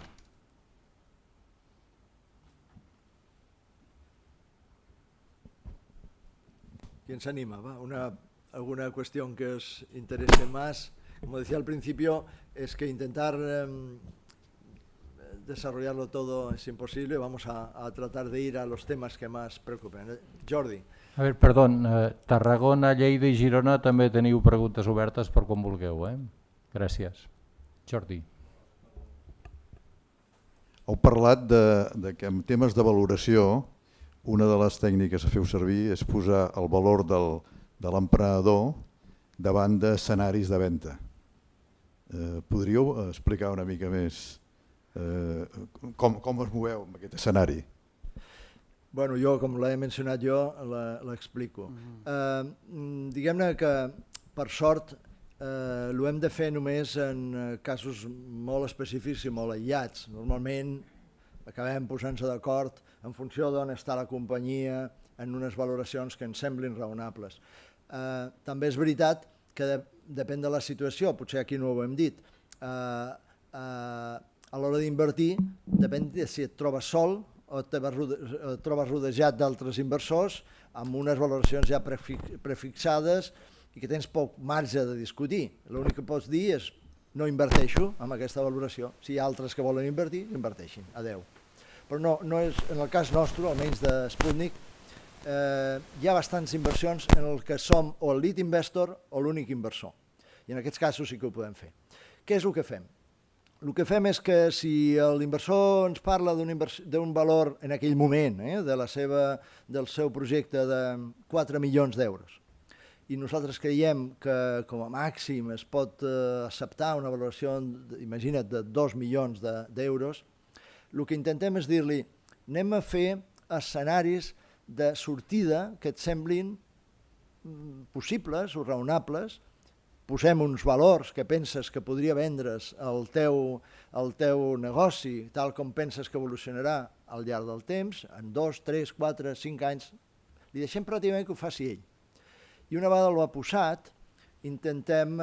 ¿Quién se anima? Va, alguna cuestión que os interese más. Como decía al principio, es que intentar desarrollarlo todo es imposible. Vamos a tratar de ir a los temas que más preocupen. Jordi. A veure, perdó, Tarragona, Lleida i Girona també teniu preguntes obertes per quan vulgueu. Gràcies. Jordi. Heu parlat que en temes de valoració una de les tècniques que feu servir és posar el valor de l'emprenedor davant d'escenaris de venda. Podríeu explicar una mica més com us moveu en aquest escenari? Bueno, jo, com l'he mencionat jo, l'explico. Diguem-ne que, per sort, ho hem de fer només en casos molt específics i molt aïllats. Normalment acabem posant-se d'acord en funció d'on està la companyia en unes valoracions que ens semblin raonables. També és veritat que depèn de la situació, potser aquí no ho hem dit, a l'hora d'invertir depèn de si et trobes sol o et trobes rodejat d'altres inversors amb unes valoracions ja prefixades i que tens poc marge de discutir. L'únic que pots dir és no inverteixo amb aquesta valoració. Si hi ha altres que volen invertir, inverteixin. Adeu. Però no és, en el cas nostre, almenys de Sputnik, hi ha bastants inversions en el que som o el lead investor o l'únic inversor. I en aquests casos sí que ho podem fer. Què és el que fem? El que fem és que si l'inversor ens parla d'un valor en aquell moment del seu projecte de 4 milions d'euros i nosaltres creiem que com a màxim es pot acceptar una valoració, imagina't, de 2 milions d'euros, el que intentem és dir-li anem a fer escenaris de sortida que et semblin possibles o raonables, posem uns valors que penses que podria vendre's el teu negoci tal com penses que evolucionarà al llarg del temps, en 2, 3, 4, 5 anys, li deixem pràcticament que ho faci ell. I una vegada l'ho ha posat, intentem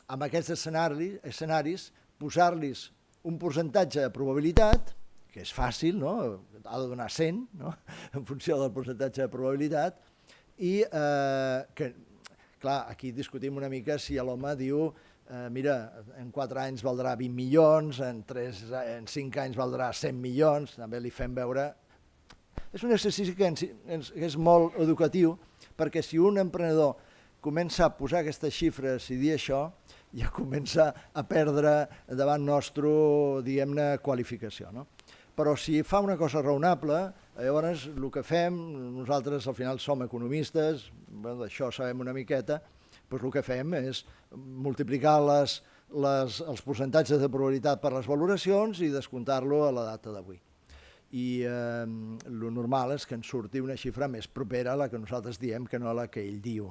amb aquests escenaris posar-los un percentatge de probabilitat, que és fàcil, no? Ha de donar 100, no? En funció del percentatge de probabilitat, i que, clar, aquí discutim una mica si l'home diu mira, en 4 anys valdrà 20 milions, en 5 anys valdrà 100 milions, també li fem veure. És un exercici que és molt educatiu, perquè si un emprenedor comença a posar aquestes xifres i dir això, ja comença a perdre davant nostre, diguem-ne, qualificació. Però si fa una cosa raonable, llavors el que fem, nosaltres al final som economistes, d'això sabem una miqueta, doncs el que fem és multiplicar els percentatges de probabilitat per les valoracions i descomptar-lo a la data d'avui. I el normal és que ens surti una xifra més propera a la que nosaltres diem que no a la que ell diu.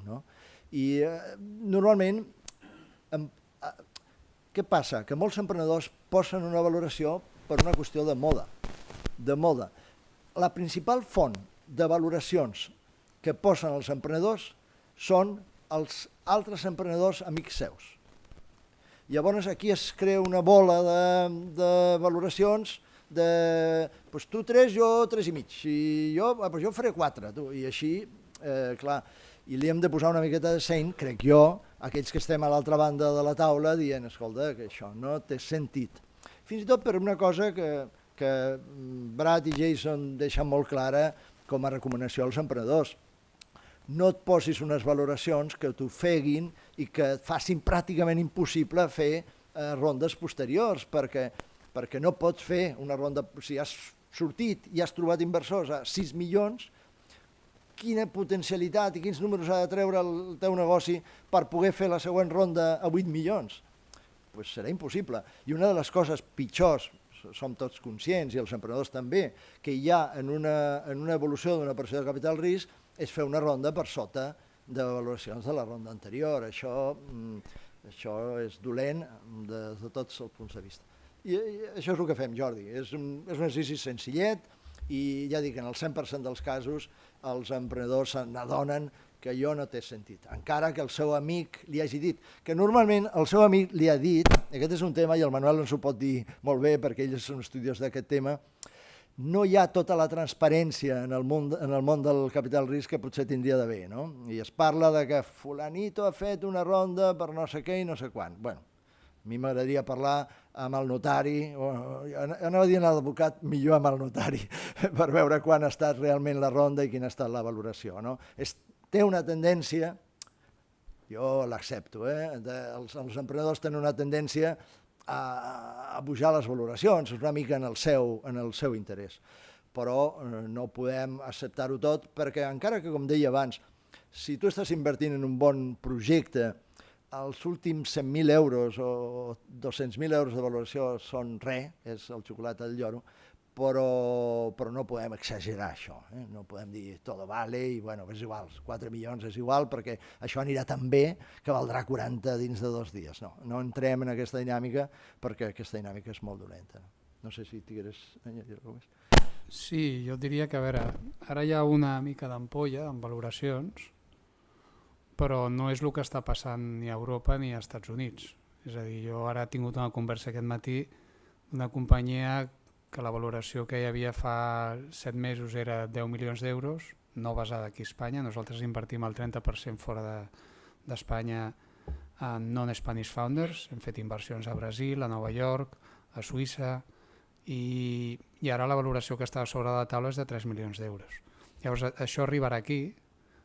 I normalment, què passa? Que molts emprenedors posen una valoració per una qüestió de moda. La principal font de valoracions que posen els emprenedors són els altres emprenedors amics seus. Llavors aquí es crea una bola de valoracions de tu 3, jo 3,5, i jo faré 4, i així, clar, i li hem de posar una miqueta de seny, crec jo, aquells que estem a l'altra banda de la taula dient, escolta, que això no té sentit. Fins i tot per una cosa que Brad i Jason deixen molt clara com a recomanació als emprenedors. No et posis unes valoracions que t'ofeguin i que et facin pràcticament impossible fer rondes posteriors, perquè no pots fer una ronda, si has sortit i has trobat inversors a 6 milions, quina potencialitat i quins números ha de treure el teu negoci per poder fer la següent ronda a 8 milions? Doncs serà impossible. I una de les coses pitjors, som tots conscients i els emprenedors també, que hi ha en una evolució d'una operació de capital risc és fer una ronda per sota de valoracions de la ronda anterior. Això és dolent de tots els punts de vista. I això és el que fem, Jordi. És un exercici senzillet, I ja dic, en el 100% dels casos els emprenedors se n'adonen que allò no té sentit, encara que el seu amic li hagi dit, que normalment el seu amic li ha dit, aquest és un tema i el Manuel ens ho pot dir molt bé perquè ell és un estudiós d'aquest tema, no hi ha tota la transparència en el món del capital risc que potser tindria d'haver, no? I es parla de que fulanito ha fet una ronda per no sé què i no sé quan. Bueno, a mi m'agradaria parlar amb el notari, anava a dir amb l'advocat, millor amb el notari, per veure quan ha estat realment la ronda i quina ha estat la valoració, no? Té una tendència, jo l'accepto, els emprenedors tenen una tendència a pujar les valoracions, és una mica en el seu interès. Però no podem acceptar-ho tot perquè encara que, com deia abans, si tu estàs invertint en un bon projecte, els últims 100.000 euros o 200.000 euros de valoració són res, és el xocolata del lloro, però no podem exagerar això, no podem dir tot vale i bueno, és igual, 4 milions és igual perquè això anirà tan bé que valdrà 40 dins de 2 dies. No entrem en aquesta dinàmica perquè aquesta dinàmica és molt dolenta. No sé si t'hagués añadir alguna cosa més. Sí, jo diria que, a veure, ara hi ha una mica d'ampolla amb valoracions, però no és el que està passant ni a Europa ni als Estats Units. És a dir, jo ara he tingut una conversa aquest matí d'una companyia que la valoració que hi havia fa 7 mesos era 10 milions d'euros, no basada aquí a Espanya. Nosaltres invertim el 30% fora d'Espanya en non-Spanish founders. Hem fet inversions a Brasil, a Nova York, a Suïssa, i ara la valoració que està sobre la taula és de 3 milions d'euros. Llavors, això arribarà aquí.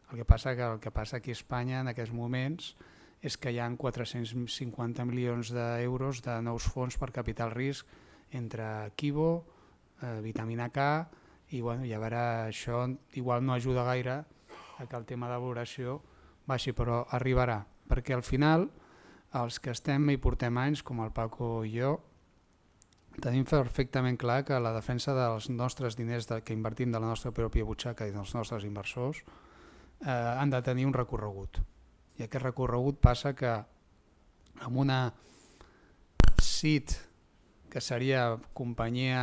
El que passa aquí a Espanya en aquests moments és que hi ha 450 milions d'euros de nous fons per capital risc entre Kibo, Vitamina K, i bueno, ja veure, això igual no ajuda gaire a que el tema de valoració baixi, però arribarà, perquè al final els que estem i portem anys, com el Paco i jo, tenim perfectament clar que la defensa dels nostres diners que invertim de la nostra pròpia butxaca i dels nostres inversors han de tenir un recorregut. I aquest recorregut passa que amb una seed, que seria companyia,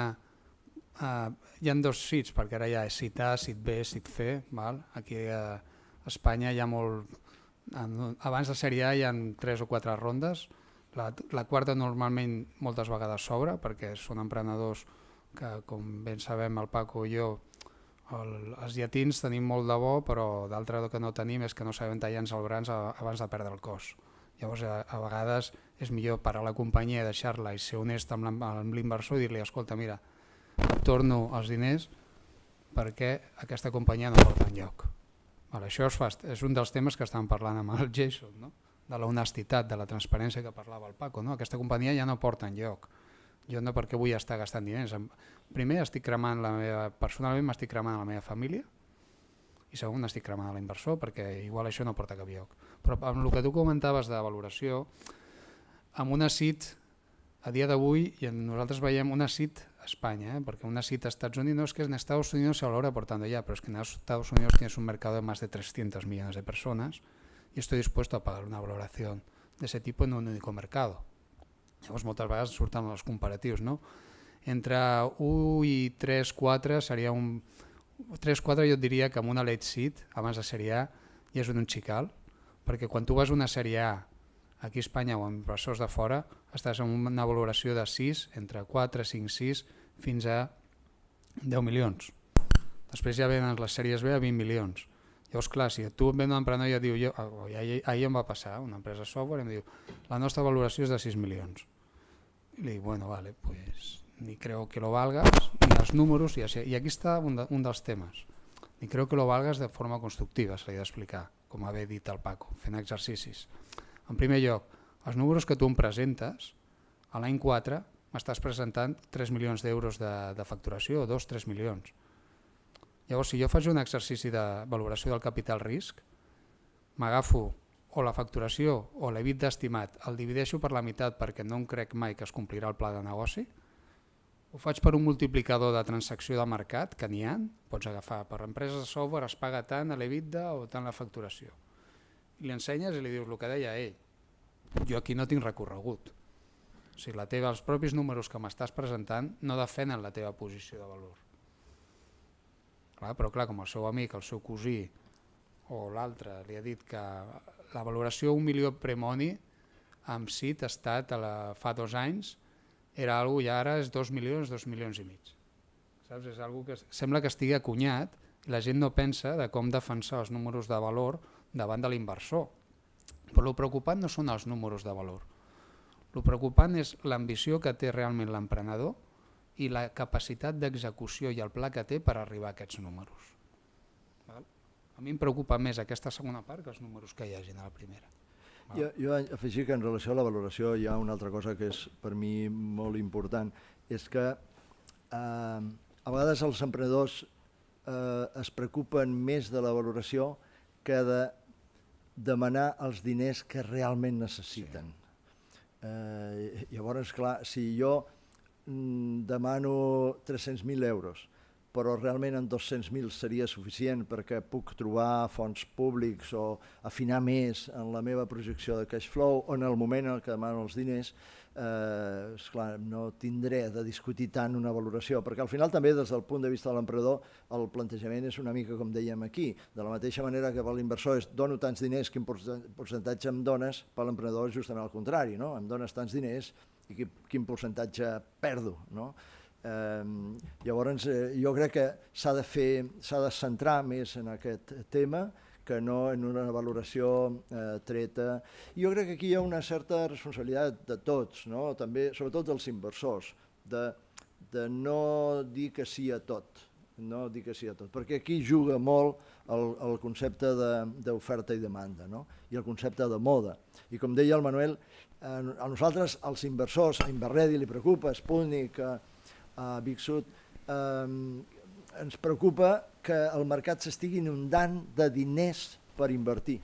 hi ha 2 seeds, perquè ara hi ha seed A, seed B, seed C, val? Aquí a Espanya hi ha molt... Abans de sèrie A hi ha 3 o 4 rondes, la quarta normalment moltes vegades s'obre, perquè són emprenedors que, com ben sabem el Paco i jo, els llatins tenim molt de bo, però d'altre que no tenim és que no sabem tallar-nos el braç abans de perdre el cos. Llavors, a vegades és millor parar la companyia, deixar-la i ser honest amb l'inversor i dir-li, escolta, mira, et torno els diners perquè aquesta companyia no porta enlloc. Això és un dels temes que estàvem parlant amb el Jason, no? De la honestitat, de la transparència que parlava el Paco. No? Aquesta companyia ja no porta enlloc. Jo no perquè vull estar gastant diners. Primer, personalment m'estic cremant a la meva família, i segon, estic cremant a l'inversor perquè igual això no porta a cap lloc. Però amb el que tu comentaves de valoració, amb una SIT, a dia d'avui, nosaltres veiem una SIT a España, porque una SIT a Estados Unidos, que en Estados Unidos se valora portando ya, pero es que en Estados Unidos tienes un mercado de más de 300 millones de personas y estoy dispuesto a pagar una valoración de ese tipo en un único mercado. Llavors, moltes vegades surten els comparatius, no? Entre 1 i 3-4 seria un... 3-4 jo et diria que amb una late seed, abans de sèrie A, ja és un xical, perquè quan tu vas a una sèrie A aquí a Espanya o amb inversors de fora, estàs en una valoració de 6, entre 4, 5, 6, fins a 10 milions. Després ja venen les sèries B a 20 milions. Llavors, clar, si tu et ven un emprenedor i et diu, ahir em va passar, una empresa software, i em diu, la nostra valoració és de 6 milions. I li dic, bueno, vale, pues ni creo que lo valgas, ni els números, i aquí està un dels temes. Ni creo que lo valgas de forma constructiva, s'ha d'explicar, com havia dit el Paco, fent exercicis. En primer lloc, els números que tu em presentes, a l'any 4 m'estàs presentant 3 milions d'euros de facturació, o 2-3 milions. Llavors, si jo faig un exercici de valoració del capital risc, m'agafo o la facturació o l'EBITDA estimat, el divideixo per la meitat perquè no em crec mai que es complirà el pla de negoci, ho faig per un multiplicador de transacció de mercat, que n'hi ha, pots agafar per empreses de software, es paga tant a l'EBITDA o tant la facturació. I li ensenyes i li dius el que deia ell, jo aquí no tinc recorregut. O sigui, els propis números que m'estàs presentant no defenen la teva posició de valor. Però clar, com el seu amic, el seu cosí o l'altre li ha dit que la valoració 1 milió premoni amb CIT ha estat fa 2 anys, era algo i ara és 2 milions i mig. Saps? És algo que sembla que estigui acunyat i la gent no pensa de com defensar els números de valor davant de l'inversor. Però el preocupant no són els números de valor. El preocupant és l'ambició que té realment l'emprenedor i la capacitat d'execució i el pla que té per arribar a aquests números. A mi em preocupa més aquesta segona part que els números que hi hagi a la primera. Jo afegir que en relació a la valoració hi ha una altra cosa que és per mi molt important, és que a vegades els emprenedors es preocupen més de la valoració que de demanar els diners que realment necessiten. Llavors, clar, si jo demano 300.000 euros, però realment en 200.000 seria suficient perquè puc trobar fons públics o afinar més en la meva projecció de cash flow o en el moment en què demano els diners, esclar, no tindré de discutir tant una valoració, perquè al final també des del punt de vista de l'emprenedor el plantejament és una mica com dèiem aquí, de la mateixa manera que per l'inversor és dono tants diners, quin percentatge em dones, per l'emprenedor és justament al contrari, no? Em dones tants diners i quin percentatge perdo, no? Llavors jo crec que s'ha de centrar més en aquest tema que no en una valoració treta. Jo crec que aquí hi ha una certa responsabilitat de tots, no? També, sobretot dels inversors, de no dir que sí a tot, perquè aquí juga molt el concepte d'oferta i demanda, no? I el concepte de moda. I com deia el Manuel, a nosaltres, els inversors, a Inverredi li preocupa, a Sputnik, a Big Sud, ens preocupa que el mercat s'estigui inundant de diners per invertir.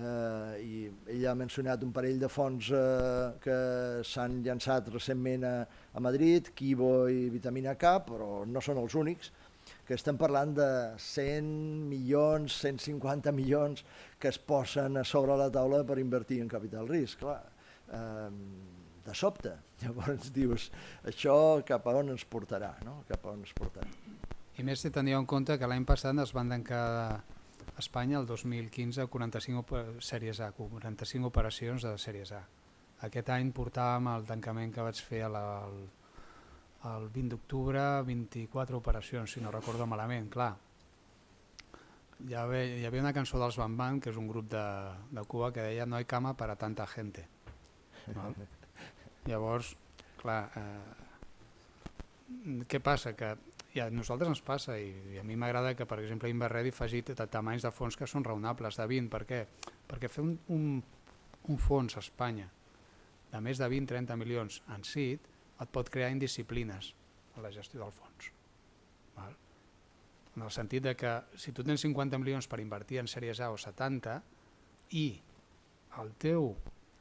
I ell ha mencionat un parell de fons que s'han llançat recentment a Madrid, Kibo i Vitamina K, però no són els únics, que estem parlant de 100 milions, 150 milions que es posen a sobre la taula per invertir en capital risc. Clar, de sobte. Llavors dius, això cap a on ens portarà, no? Cap a on ens portarà. I més si teniu en compte que l'any passat es van tancar a Espanya el 2015 45 sèries A, 45 operacions de sèries A. Aquest any portàvem el tancament que vaig fer el 20 d'octubre, 24 operacions, si no recordo malament, clar. Hi havia una cançó dels Bam Bam, que és un grup de Cuba, que deia no hay cama para tanta gente. Val? Llavors, clar, què passa? Que a nosaltres ens passa, i a mi m'agrada que, per exemple, Inverredi faci tamanys de fons que són raonables, de 20. Per què? Perquè fer un fons a Espanya de més de 20-30 milions en CIT et pot crear indisciplines a la gestió del fons. Val? En el sentit de que si tu tens 50 milions per invertir en sèries A o 70 i el teu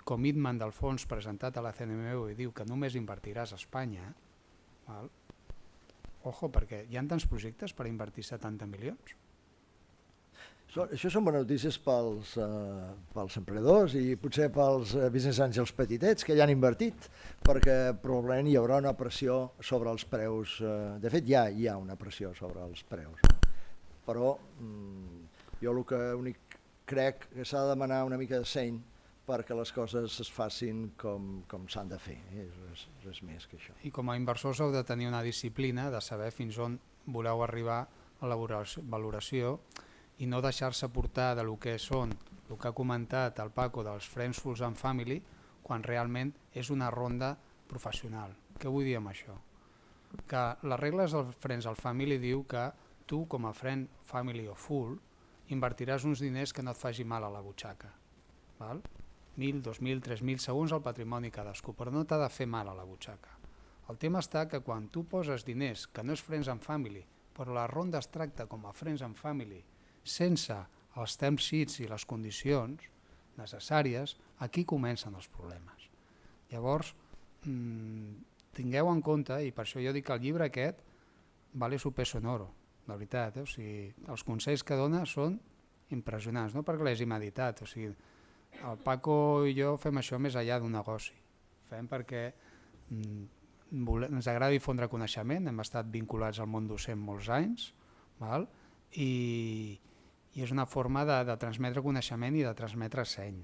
commitment del fons presentat a la CNMU i diu que només invertiràs a Espanya, val? Ojo, perquè hi ha tants projectes per invertir 70 milions. Això són bones notícies pels emprenedors i potser pels business angels petitets que ja han invertit, perquè probablement hi haurà una pressió sobre els preus. De fet, ja hi ha una pressió sobre els preus. Però jo el que únic crec que s'ha de demanar una mica de seny perquè les coses es facin com s'han de fer, res més que això. I com a inversors heu de tenir una disciplina de saber fins on voleu arribar a la valoració i no deixar-se portar de lo que són, el que ha comentat el Paco dels Friends, Fools and Family, quan realment és una ronda professional. Què vull dir amb això? Que les regles del Friends and Family diu que tu, com a friend, family o fool, invertiràs uns diners que no et faci mal a la butxaca. Val? 1.000, 2.000, 3.000, segons el patrimoni cadascú, però no t'ha de fer mal a la butxaca. El tema està que quan tu poses diners, que no és Friends and Family, però la ronda es tracta com a Friends and Family, sense els term sheets i les condicions necessàries, aquí comencen els problemes. Llavors, tingueu en compte, i per això jo dic que el llibre aquest vale su peso en oro, de veritat. O sigui, els consells que dona són impressionants, no perquè l'hagi meditat, o sigui, el Paco i jo fem això més enllà d'un negoci. Fem perquè ens agrada difondre coneixement, hem estat vinculats al món docent molts anys, val? I és una forma de transmetre coneixement i de transmetre seny,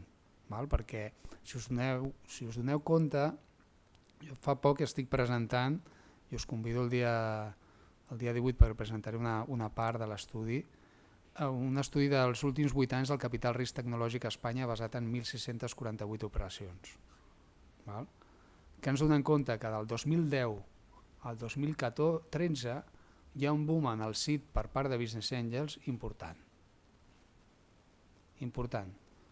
val? Perquè si us doneu compte, jo fa poc estic presentant, i us convido el dia 18 per presentar una part de l'estudi, un estudi dels últims 8 anys del capital risc tecnològic a Espanya basat en 1.648 operacions. Val? Que ens donem compte que del 2010 al 2013 hi ha un boom en el SID per part de Business Angels important.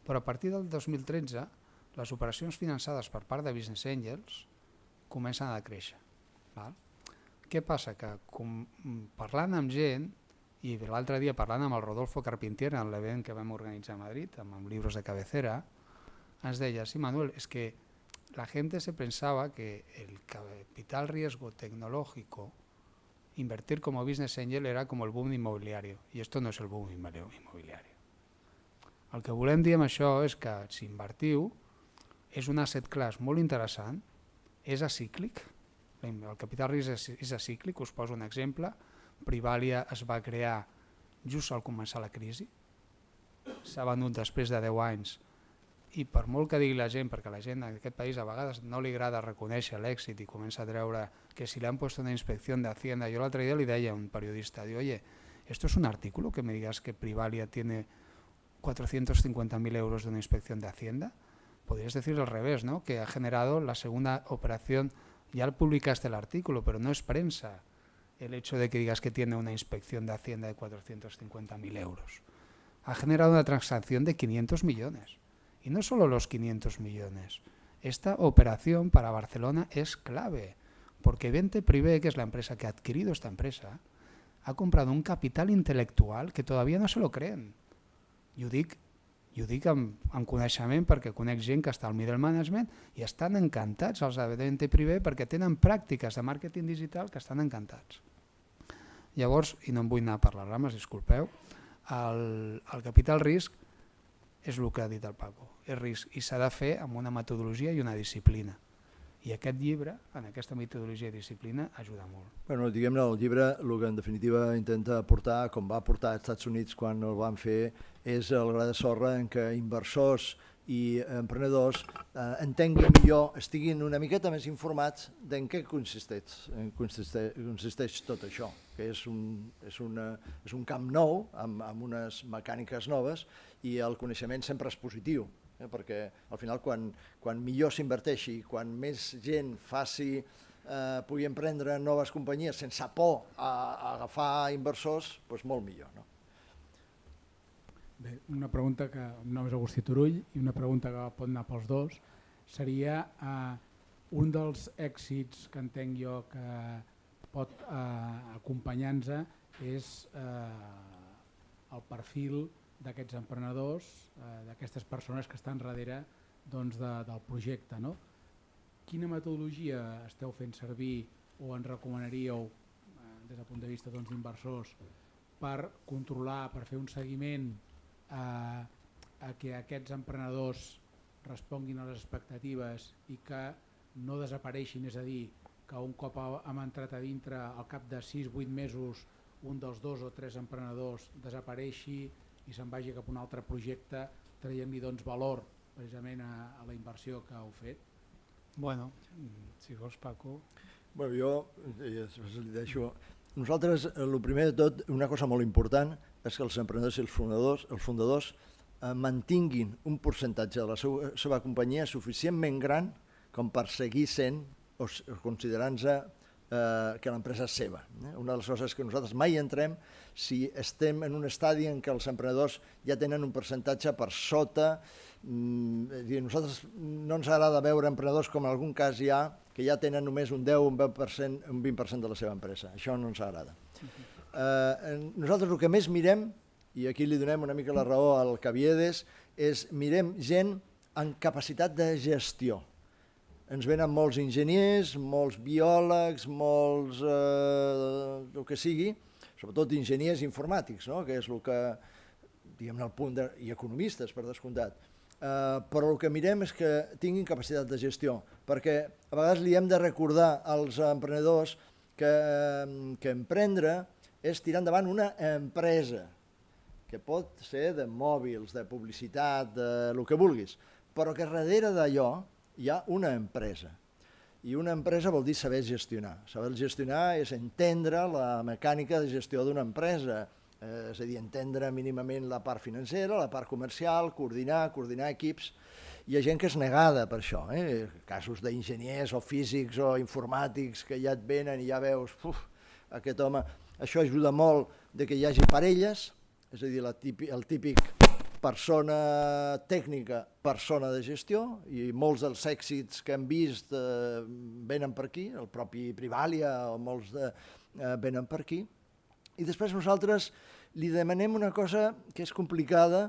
Però a partir del 2013 les operacions finançades per part de Business Angels comencen a créixer. Val? Què passa? Que parlant amb gent, i l'altre dia parlant amb el Rodolfo Carpentier en l'event que vam organitzar a Madrid, amb libros de cabecera, ens deia, sí Manuel, es que la gente se pensaba que el capital riesgo tecnológico, invertir como business angel era como el boom inmobiliario, i esto no és el boom inmobiliario. El que volem dir amb això és que si invertiu és un asset class molt interessant, és acíclic, el capital risc és acíclic, us poso un exemple. Privalia es va crear just al començar la crisi, s'ha venut després de 10 anys i per molt que digui la gent, perquè la gent en aquest país a vegades no li agrada reconèixer l'èxit i comença a treure que si le han puesto una inspección de Hacienda, jo l'altre dia li deia a un periodista, diu, oye, ¿esto es un artículo que me digas que Privalia tiene 450.000 euros de una inspección de Hacienda? Podrías decir al revés, ¿no? Que ha generado la segunda operación, ya publicaste el artículo, pero no es prensa el hecho de que digas que tiene una inspección de Hacienda de 450.000 euros. Ha generado una transacción de 500 millones. Y no solo los 500 millones. Esta operación para Barcelona es clave, porque Vente Privé, que es la empresa que ha adquirido esta empresa, ha comprado un capital intelectual que todavía no se lo creen. I ho dic amb coneixement perquè conec gent que està al middle management i estan encantats els de Vente Privé perquè tenen pràctiques de màrqueting digital que estan encantats. Llavors, i no em vull anar per les rames, disculpeu, el capital risc és el que ha dit el Paco, és risc i s'ha de fer amb una metodologia i una disciplina. I aquest llibre, en aquesta metodologia i disciplina, ajuda molt. Bueno, diguem-ne, el llibre el que en definitiva intenta aportar, com va aportar als Estats Units quan el van fer, és el gra de sorra en què inversors i emprenedors entenguin millor, estiguin una miqueta més informats d'en què consisteix tot això, que és un camp nou, amb unes mecàniques noves, i el coneixement sempre és positiu, perquè al final quan millor s'inverteixi, quan més gent pugui emprendre noves companyies sense por a agafar inversors, doncs molt millor, no? Bé, una pregunta que em nom és Agustí Turull i una pregunta que pot anar pels dos seria un dels èxits que entenc jo que pot acompanyar-nos és el perfil d'aquests emprenedors, d'aquestes persones que estan darrere del projecte. Quina metodologia esteu fent servir o ens recomanaríeu des del punt de vista d'inversors per controlar, per fer un seguiment a que aquests emprenedors responguin a les expectatives i que no desapareixin, és a dir, que un cop hem entrat a dintre, al cap de 6-8 mesos, un dels 2 o 3 emprenedors desapareixi i se'n vagi cap a un altre projecte, traient-li valor precisament a la inversió que heu fet? Bueno, si vols, Paco. Bueno, jo li deixo. Nosaltres, el primer de tot, una cosa molt important és que els emprenedors i els fundadors mantinguin un percentatge de la seva companyia suficientment gran com per seguir sent o considerant-se que l'empresa és seva. Una de les coses que nosaltres mai entrem si estem en un estadi en què els emprenedors ja tenen un percentatge per sota. Nosaltres no ens agrada veure emprenedors com en algun cas hi ha que ja tenen només un 10 o un 20% de la seva empresa. Això no ens agrada. Nosaltres el que més mirem, i aquí li donem una mica la raó al Caviedes, és mirem gent amb capacitat de gestió. Ens venen molts enginyers, molts biòlegs, molts el que sigui, sobretot enginyers informàtics, que és el que, diguem-ne, el punt i economistes, per descomptat. Però el que mirem és que tinguin capacitat de gestió, perquè a vegades li hem de recordar als emprenedors que emprendre és tirar endavant una empresa, que pot ser de mòbils, de publicitat, de lo que vulguis, però que darrere d'allò hi ha una empresa. I una empresa vol dir saber gestionar. Saber gestionar és entendre la mecànica de gestió d'una empresa, és a dir, entendre mínimament la part financera, la part comercial, coordinar equips. Hi ha gent que és negada per això, casos d'enginyers o físics o informàtics que ja et venen i ja veus, aquest home... Això ajuda molt que hi hagi parelles, és a dir, el típic persona tècnica, persona de gestió, i molts dels èxits que hem vist venen per aquí, el propi Privalia o molts venen per aquí. I després nosaltres li demanem una cosa que és complicada,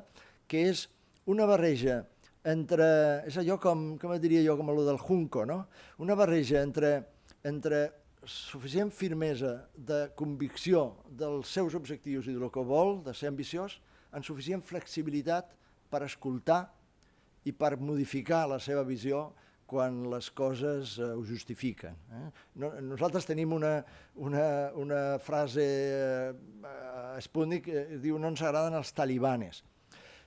que és una barreja entre, és allò com et diria jo, com allò del junco, no? Una barreja entre suficient firmesa de convicció dels seus objectius i del que vol, de ser ambiciós, amb suficient flexibilitat per escoltar i per modificar la seva visió quan les coses ho justifiquen. Nosaltres tenim una frase Sputnik que diu no ens agraden els talibanes.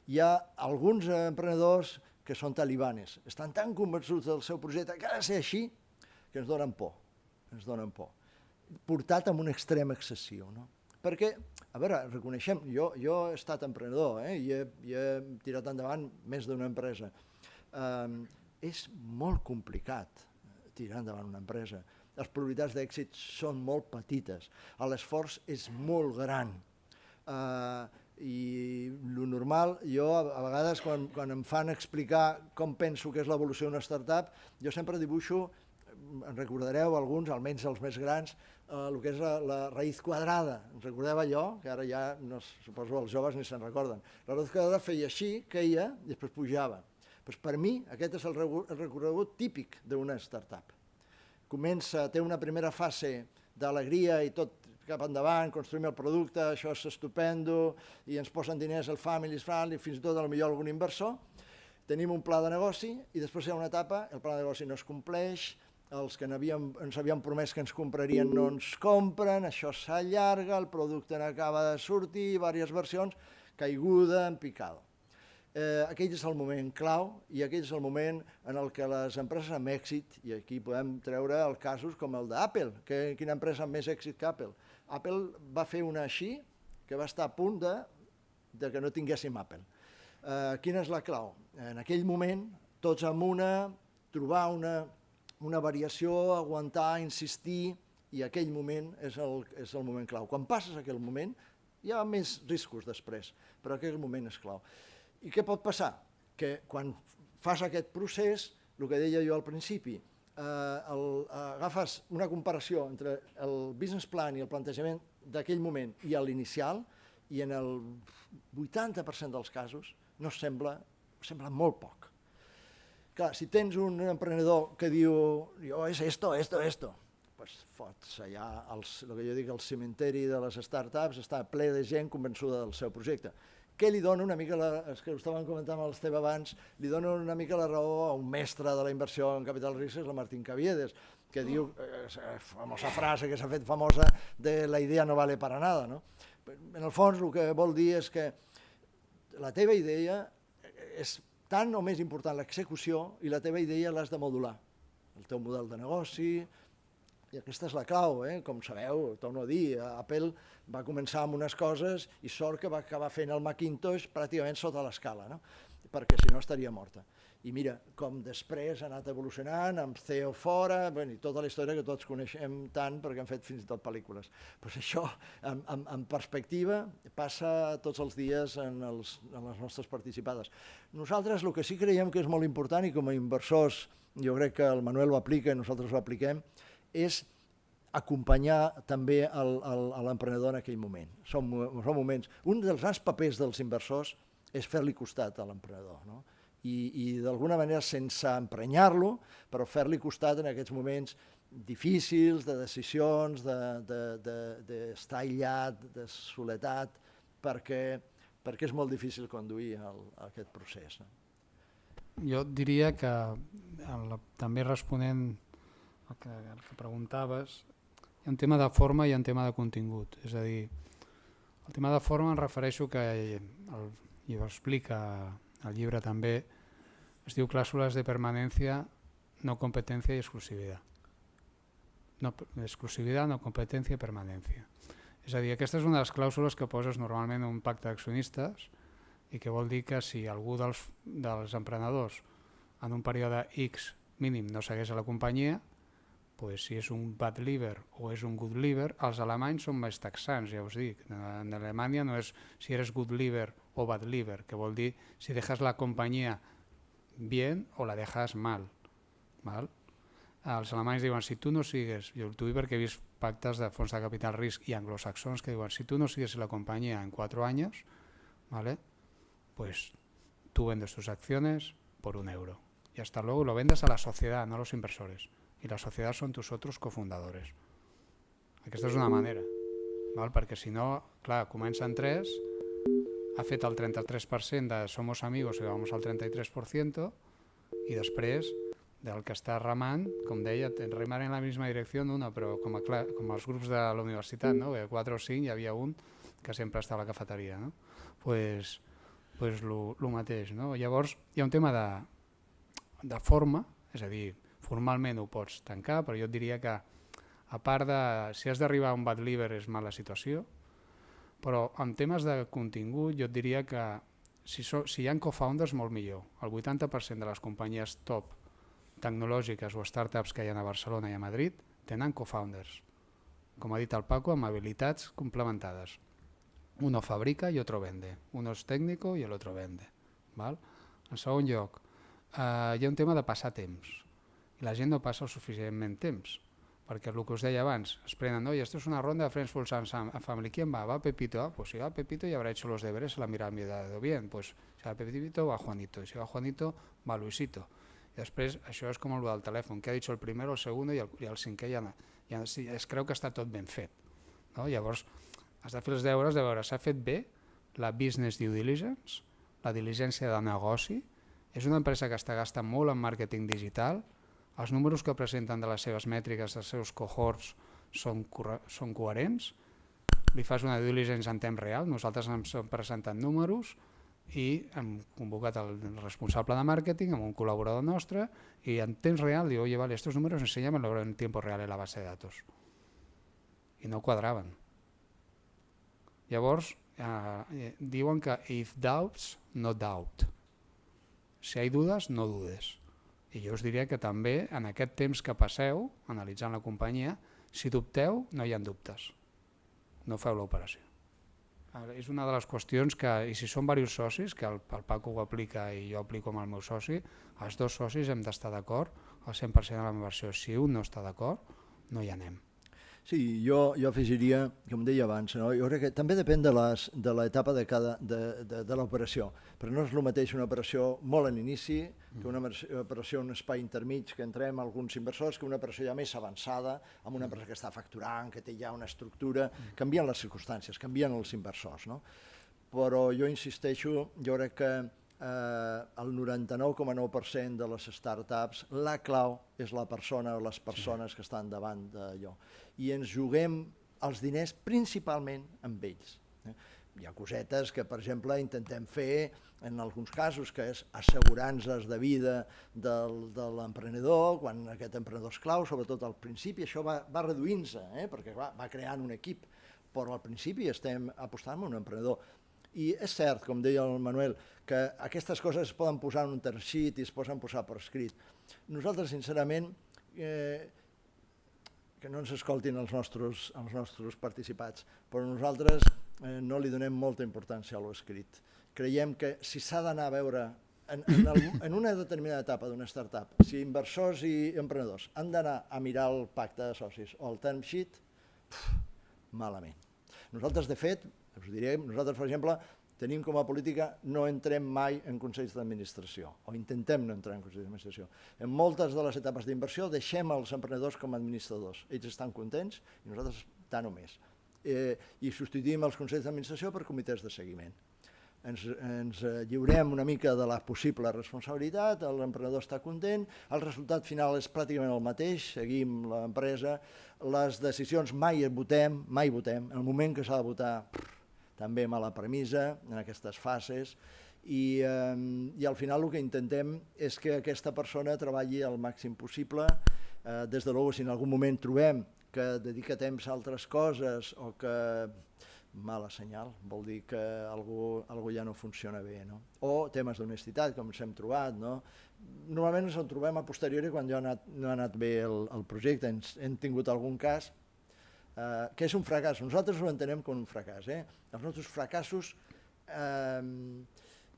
Hi ha alguns emprenedors que són talibanes, estan tan convençuts del seu projecte que ha de ser així que ens donen por. Portat amb un extrem excessiu. Perquè, a veure, reconeixem, jo he estat emprenedor i he tirat endavant més d'una empresa. És molt complicat tirar endavant una empresa. Les probabilitats d'èxit són molt petites, l'esforç és molt gran. I el normal, jo a vegades quan em fan explicar com penso que és l'evolució d'una startup, jo sempre dibuixo, en recordareu alguns, almenys els més grans, el que és la raïz quadrada. En recordeu allò? Que ara ja, suposo els joves ni se'n recorden. La raïz quadrada feia així, queia, i després pujava. Per mi, aquest és el recorregut típic d'una startup. Té una primera fase d'alegria i tot cap endavant, construïm el producte, això és estupendo, i ens posen diners, el family is friendly, fins i tot potser algun inversor. Tenim un pla de negoci i després hi ha una etapa, el pla de negoci no es compleix, els que ens havien promès que ens comprarien no ens compren, això s'allarga, el producte n'acaba de sortir, diverses versions, caiguda en picada. Aquell és el moment clau i aquell és el moment en què les empreses amb èxit, i aquí podem treure els casos com el d'Apple, quina empresa amb més èxit que Apple. Apple va fer una així que va estar a punt de que no tinguéssim Apple. Quina és la clau? En aquell moment, tots amb trobar una variació, aguantar, insistir, i aquell moment és el moment clau. Quan passes aquell moment, hi ha més riscos després, però aquell moment és clau. I què pot passar? Que quan fas aquest procés, el que deia jo al principi, agafes una comparació entre el business plan i el plantejament d'aquell moment i l'inicial, i en el 80% dels casos no sembla molt poc. Clar, si tens un emprenedor que diu és esto, doncs fots allà, el que jo dic, el cementeri de les startups està ple de gent convençuda del seu projecte. Què li dona una mica, els que ho estaven comentant amb l'Esteve abans, li dona una mica la raó a un mestre de la inversió en capital risc, és la Martín Caviedes, que diu, famosa frase que s'ha fet famosa, de la idea no vale para nada. En el fons el que vol dir és que la teva idea és tant o més important l'execució i la teva idea l'has de modular. El teu model de negoci, i aquesta és la clau, com sabeu, torno a dir, Apple va començar amb unes coses i sort que va acabar fent el Macintosh pràcticament sota l'escala, perquè si no estaria morta. I mira com després ha anat evolucionant, amb CEO fora, i tota la història que tots coneixem tant perquè han fet fins i tot pel·lícules. Doncs això, en perspectiva, passa tots els dies en les nostres participades. Nosaltres el que sí creiem que és molt important, i com a inversors jo crec que el Manuel ho aplica i nosaltres ho apliquem, és acompanyar també l'emprenedor en aquell moment. Són moments. Un dels grans papers dels inversors és fer-li costat a l'emprenedor, i d'alguna manera sense emprenyar-lo, però fer-li costat en aquests moments difícils, de decisions, d'estar aïllat, de soledat, perquè és molt difícil conduir aquest procés. Jo diria que, també responent el que preguntaves, hi ha un tema de forma i hi ha un tema de contingut. És a dir, el tema de forma em refereixo que, i ho explica el llibre també, es diu clàusules de permanència, no competència i exclusivitat. No, exclusivitat, no competència i permanència. És a dir, aquesta és una de les clàusules que poses normalment en un pacte d'accionistes i que vol dir que si algú dels emprenedors en un període X mínim no segueix a la companyia, pues, si és un bad liver o és un good liver, els alemanys són més taxants, ja us dic. En Alemanya no és si eres good liver o bad liver, que vol dir si dejas la companyia bien o la dejas mal. Val? Els alemanys diuen, si tu no sigues, jo t'ho dic perquè he vist pactes de fons de capital risc i anglosaxons que diuen, si tu no sigues en la compañía en 4 años, ¿vale? Pues tú vendes tus acciones por €1 y hasta luego lo vendes a la sociedad, no a los inversores. Y la sociedad son tus otros cofundadores. Aquesta és una manera, val? Perquè si no, clar, comencen 3, ha fet el 33% de Somos Amigos i vamos al 33% i després del que està remant, com deia, remar en la misma direcció, no, però com els grups de la universitat, no? 4 o 5 hi havia un que sempre està a la cafeteria, no? Pues el mateix, no? Llavors hi ha un tema de forma, és a dir, formalment ho pots tancar, però jo et diria que a part de, si has d'arribar a un bad liver és mala situació, però en temes de contingut jo et diria que si hi ha co-founders molt millor. El 80% de les companyies top tecnològiques o startups que hi ha a Barcelona i a Madrid tenen co-founders. Com ha dit el Paco, amb habilitats complementades. Uno fabrica y otro vende. Uno es técnico y el otro vende. ¿Val? En segon lloc, hi ha un tema de passar temps. I la gent no passa el suficientment temps. Perquè el que us deia abans, es prenen, no? I esto es una ronda de Friends Full Family. ¿Quién va? ¿Va Pepito? Ah, pues si va Pepito ya habrá hecho los deberes, se la habrá mirado bien. Pues si va Pepito, va Juanito. Y si va Juanito, va Luisito. I després, això és com el del telèfon, que ha dit el primer, el segon i el cinquè ja es creu que està tot ben fet. No? Llavors, has de fer els deures de veure, s'ha fet bé la business due diligence, la diligència de negoci, és una empresa que està gastant molt en màrqueting digital, els números que presenten de les seves mètriques, dels seus cohorts, són coherents, li fas una due diligence en temps real, nosaltres ens hem presentat números i hem convocat el responsable de màrqueting amb un col·laborador nostre i en temps real diu, oye, vale, estos números enséñame en tiempo real en la base de datos. I no quadraven. Llavors, diuen que if doubts, no doubt. Si hi ha dudes, no dudes. I jo us diria que també en aquest temps que passeu analitzant la companyia, si dubteu, no hi ha dubtes. No feu l'operació. És una de les qüestions que, i si són diversos socis, que el Paco ho aplica i jo aplico amb el meu soci, els 2 socis hem d'estar d'acord al 100% de la inversió. Si un no està d'acord, no hi anem. Sí, jo afegiria, com deia abans, no? Jo crec que també depèn de l'etapa de l'operació, però no és el mateix una operació molt en inici, que una operació en un espai intermig que entrem alguns inversors, que una operació ja més avançada, amb una empresa que està facturant, que té ja una estructura, canvien les circumstàncies, canvien els inversors, no? Però jo insisteixo, jo crec que el 99,9% de les startups, la clau és la persona o les persones que estan davant d'allò. I ens juguem els diners principalment amb ells. Hi ha cosetes que, per exemple, intentem fer en alguns casos, que és assegurances de vida de l'emprenedor, quan aquest emprenedor és clau, sobretot al principi, això va reduint-se, perquè va creant un equip, però al principi estem apostant en un emprenedor. I és cert, com deia el Manuel, que aquestes coses es poden posar en un term sheet i es poden posar per escrit. Nosaltres, sincerament, que no ens escoltin els nostres participats, però nosaltres no li donem molta importància a l'escrit. Creiem que si s'ha d'anar a veure en una determinada etapa d'una startup, si inversors i emprenedors han d'anar a mirar el pacte de socis o el term sheet, malament. Nosaltres, de fet, us diré, nosaltres, per exemple, tenim com a política no entrem mai en consells d'administració, o intentem no entrar en consells d'administració. En moltes de les etapes d'inversió deixem els emprenedors com a administradors. Ells estan contents i nosaltres tant o més. I substituïm els consells d'administració per comitès de seguiment. ens lliurem una mica de la possible responsabilitat, l'emprenedor està content, el resultat final és pràcticament el mateix, seguim l'empresa, les decisions mai votem, en el moment que s'ha de votar també mala premissa en aquestes fases, i al final el que intentem és que aquesta persona treballi el màxim possible. Des de l'ou, si en algun moment trobem que dedica temps a altres coses o que mala senyal, vol dir que algú ja no funciona bé, no? O temes d'honestitat, com ens hem trobat, no? Normalment ens en trobem a posteriori quan ja no ha anat bé el projecte, hem tingut algun cas que és un fracàs, nosaltres ho entenem com un fracàs, els nostres fracassos,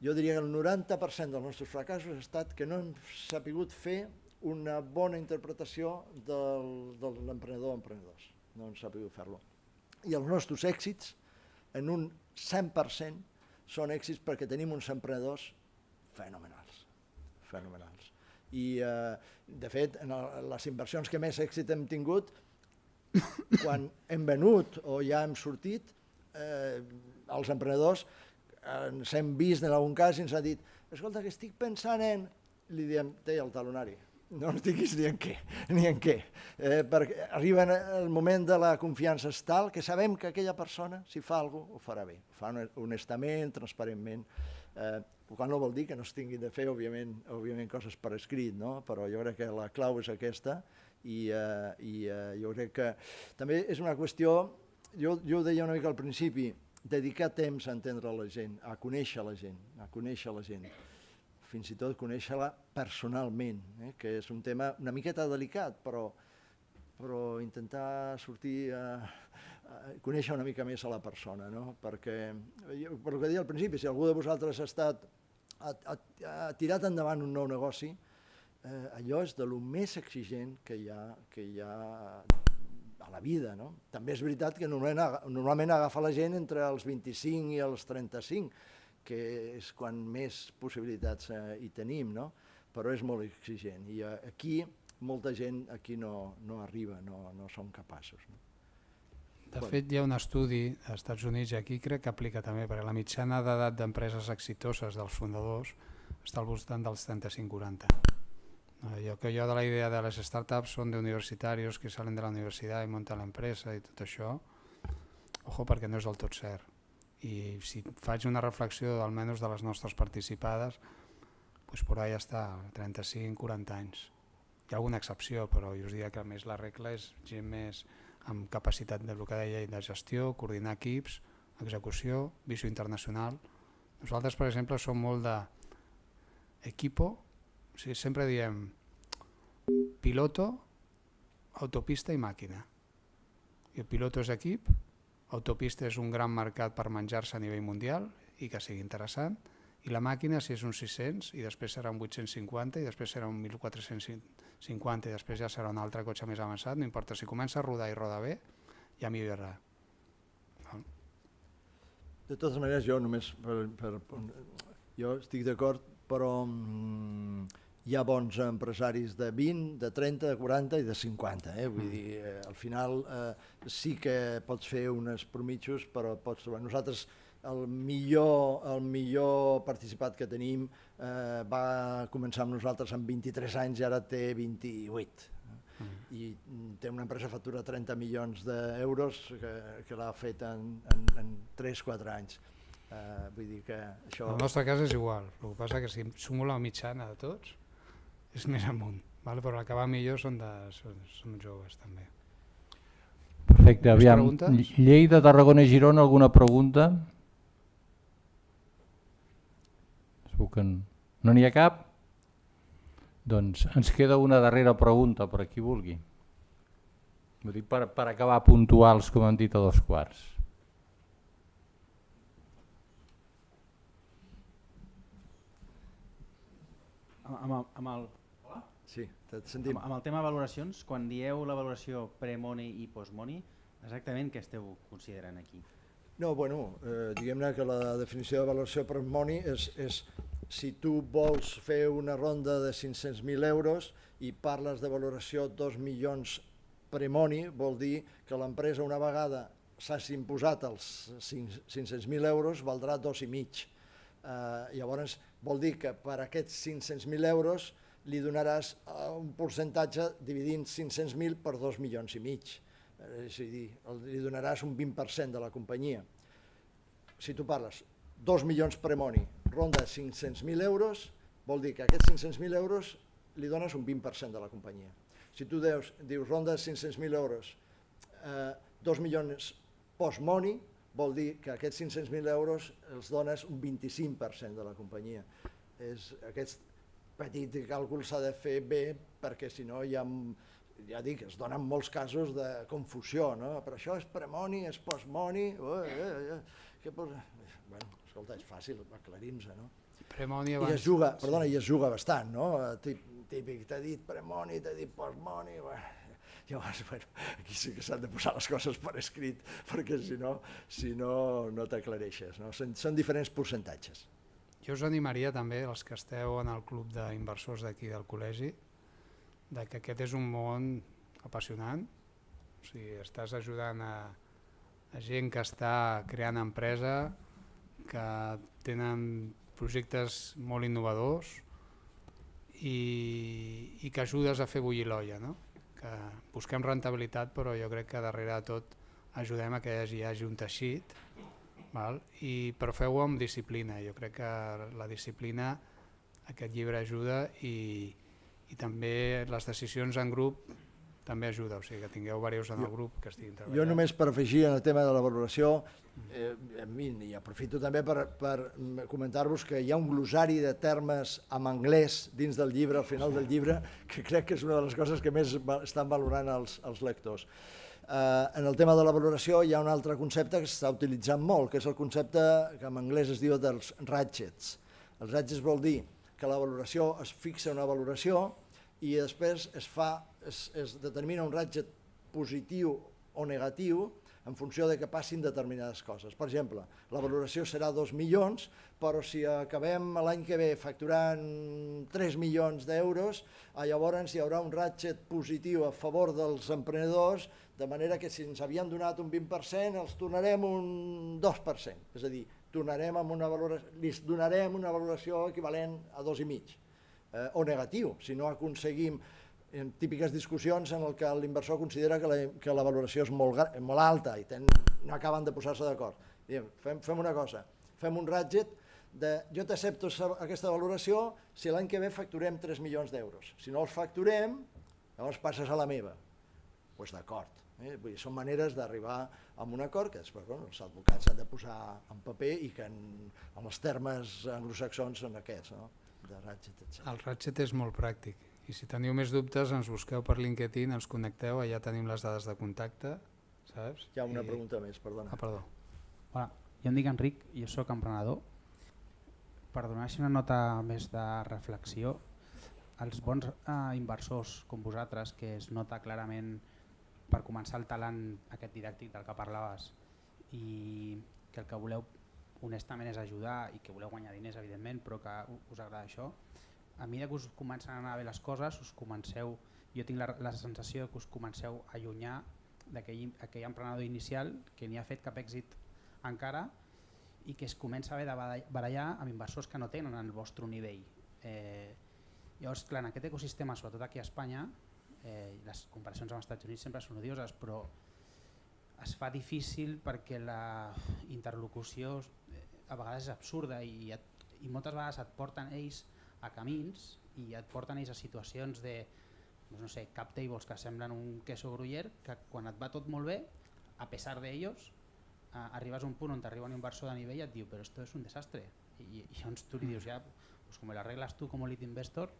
jo diria que el 90% dels nostres fracassos ha estat que no hem sabut fer una bona interpretació de l'emprenedor o emprenedors, no hem sabut fer-lo. I els nostres èxits, en un 100%, són èxits perquè tenim uns emprenedors fenomenals. I, de fet, en les inversions que més èxit hem tingut, quan hem venut o ja hem sortit, els emprenedors ens hem vist en algun cas i ens han dit escolta, que estic pensant en... Li diem, té el talonari, no ens diguis ni en què, perquè arriba el moment de la confiança tal que sabem que aquella persona, si fa alguna cosa, ho farà bé, ho fa honestament, transparentment, quan no vol dir que no es tinguin de fer, òbviament, coses per escrit, no? Però jo crec que la clau és aquesta i jo crec que també és una qüestió, jo ho deia una mica al principi, dedicar temps a entendre la gent, a conèixer la gent, fins i tot conèixer-la personalment, que és un tema una miqueta delicat, però intentar sortir a conèixer una mica més a la persona, no? Perquè, per el que deia al principi, si algú de vosaltres ha tirat endavant un nou negoci, allò és de lo més exigent que hi ha a la vida, no? També és veritat que normalment agafa la gent entre els 25 i els 35, que és quan més possibilitats hi tenim, no? Però és molt exigent i aquí molta gent no arriba, no som capaços. De fet, hi ha un estudi als Estats Units, i aquí crec que aplica també, perquè la mitjana d'edat d'empreses exitoses dels fundadors està al voltant dels 35-40. Jo de la idea de les startups són d'universitarios que salen de la universitat i munten l'empresa i tot això, ojo, perquè no és del tot cert. I si faig una reflexió almenys de les nostres participades, doncs per allà està, 35-40 anys. Hi ha alguna excepció, però jo us diria que més la regla és gent més amb capacitat del que deia de gestió, coordinar equips, execució, visió internacional. Nosaltres, per exemple, som molt d'equipo, sempre diem piloto, autopista i màquina. I el piloto és equip, autopista és un gran mercat per menjar-se a nivell mundial i que sigui interessant, i la màquina si és un 600 i després serà un 850 i després serà un 1450 i després ja serà un altre cotxe més avançat, no importa, si comença a rodar i roda bé, ja millorarà. De totes maneres, jo estic d'acord, però hi ha bons empresaris de 20, de 30, de 40 i de 50. Vull dir, al final sí que pots fer unes promitjos, però pots trobar. Nosaltres, el millor participat que tenim va començar amb nosaltres amb 23 anys i ara té 28. I té una empresa que factura 30 milions d'euros que l'ha fet en 3-4 anys. Vull dir que això... En el nostre cas és igual, el que passa que si sumo la mitjana de tots és més amunt, però l'acabar millor són joves també. Perfecte, aviam, Lleida, Tarragona i Girona, alguna pregunta? Segur que no n'hi ha cap? Doncs ens queda una darrera pregunta per a qui vulgui. Ho dic per acabar puntuals, com han dit, a 2:15. Sí, et sentim. Amb el tema de valoracions, quan dieu la valoració pre-money i post-money, exactament què esteu considerant aquí? No, bueno, diguem-ne que la definició de valoració pre-money és si tu vols fer una ronda de 500.000 euros i parles de valoració 2 milions pre-money, vol dir que l'empresa una vegada s'hagi imposat els 500.000 euros valdrà 2,5. Llavors vol dir que per aquests 500.000 euros li donaràs un percentatge dividint 500.000 per 2,5 milions. És a dir, li donaràs un 20% de la companyia. Si tu parles 2 milions premoni, ronda 500.000 euros, vol dir que aquests 500.000 euros li dones un 20% de la companyia. Si tu dius ronda 500.000 euros, 2 milions post-money, vol dir que aquests 500.000 euros els dones un 25% de la companyia. Aquest petit càlcul s'ha de fer bé perquè si no ja dic, es donen molts casos de confusió, no? Però això és pre-money, és post-money... Bueno, escolta, és fàcil, aclarim-se, no? Pre-money I abans... es juga bastant, no? Típic, t'ha dit pre-money, t'ha dit post-money... Llavors, aquí sí que s'han de posar les coses per escrit, perquè si no, no t'aclareixes, no? Són diferents percentatges. Jo us animaria també, els que esteu en el club d'inversors d'aquí del col·legi, que aquest és un món apassionant. O sigui, estàs ajudant a gent que està creant empresa, que tenen projectes molt innovadors i que ajudes a fer bullir l'olla, no? Que busquem rentabilitat, però jo crec que darrere de tot ajudem a que hi hagi un teixit, però feu-ho amb disciplina. Jo crec que la disciplina, aquest llibre ajuda i també les decisions en grup també ajuda, o sigui que tingueu diversos en el grup que estiguin treballant. Jo només per afegir en el tema de la valoració, i aprofito també per comentar-vos que hi ha un glossari de termes en anglès dins del llibre, al final del llibre, que crec que és una de les coses que més estan valorant els lectors. En el tema de la valoració hi ha un altre concepte que s'està utilitzant molt, que és el concepte que en anglès es diu dels ratchets. Els ratchets vol dir que la valoració es fixa una valoració i després es determina un ratchet positiu o negatiu en funció de que passin determinades coses. Per exemple, la valoració serà 2 milions, però si acabem l'any que ve facturant 3 milions d'euros, llavors hi haurà un ratchet positiu a favor dels emprenedors, de manera que si ens havien donat un 20%, els tornarem un 2%. És a dir, li donarem una valoració equivalent a 2,5. O negatiu, si no aconseguim típiques discussions en què l'inversor considera que la valoració és molt alta i no acaben de posar-se d'acord. Fem una cosa, fem un ratchet de jo t'accepto aquesta valoració si l'any que ve facturem 3 milions d'euros. Si no els facturem, llavors passes a la meva. Doncs d'acord. Són maneres d'arribar a un acord que després els advocats s'han de posar en paper i que en els termes anglosaxons són aquests, no? El ratchet és molt pràctic i si teniu més dubtes ens busqueu per LinkedIn, ens connecteu, allà tenim les dades de contacte, saps? Hi ha una pregunta més, perdona. Perdó. Hola, jo em dic Enric, jo sóc emprenedor. Per donar així una nota més de reflexió, els bons inversors com vosaltres, que es nota clarament per començar el talent aquest didàctic del que parlaves i que el que voleu honestament és ajudar i que voleu guanyar diners, evidentment, però que us agrada això, a mesura que us comencen a anar bé les coses, jo tinc la sensació que us comenceu a allunyar d'aquell emprenedor inicial que ni ha fet cap èxit encara i que es comença a haver de barallar amb inversors que no tenen el vostre nivell. Llavors, clar, en aquest ecosistema, sobretot aquí a Espanya, les comparacions amb els Estats Units sempre són odioses, però es fa difícil perquè la interlocució a vegades és absurda i moltes vegades et porten ells a camins i et porten ells a situacions de cap tables que semblen un queso gruyère, que quan et va tot molt bé, a pesar de ellos, arribes a un punt on t'arriba un inversor de nivell i et diu però esto es un desastre i llavors tu li dius ja, pues como lo arreglas tú como lead investor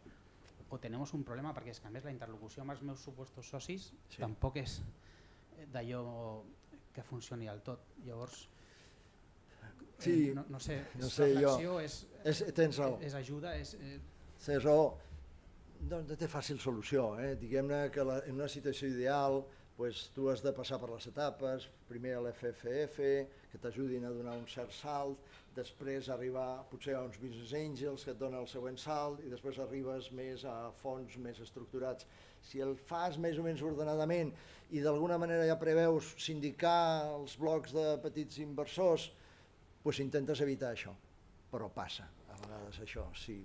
o tenemos un problema perquè és que a més la interlocució amb els meus supostos socis tampoc és d'allò que funcioni del tot. Llavors, no sé, reflexió, és ajuda, Tens raó, no té fàcil solució. Diguem-ne que en una situació ideal tu has de passar per les etapes, primer a l'FFF, que t'ajudin a donar un cert salt, després arribar potser a uns business angels que et donen el següent salt i després arribes més a fons més estructurats. Si el fas més o menys ordenadament i d'alguna manera ja preveus sindicar els blocs de petits inversors, intentes evitar això. però passa a vegades això. Sí.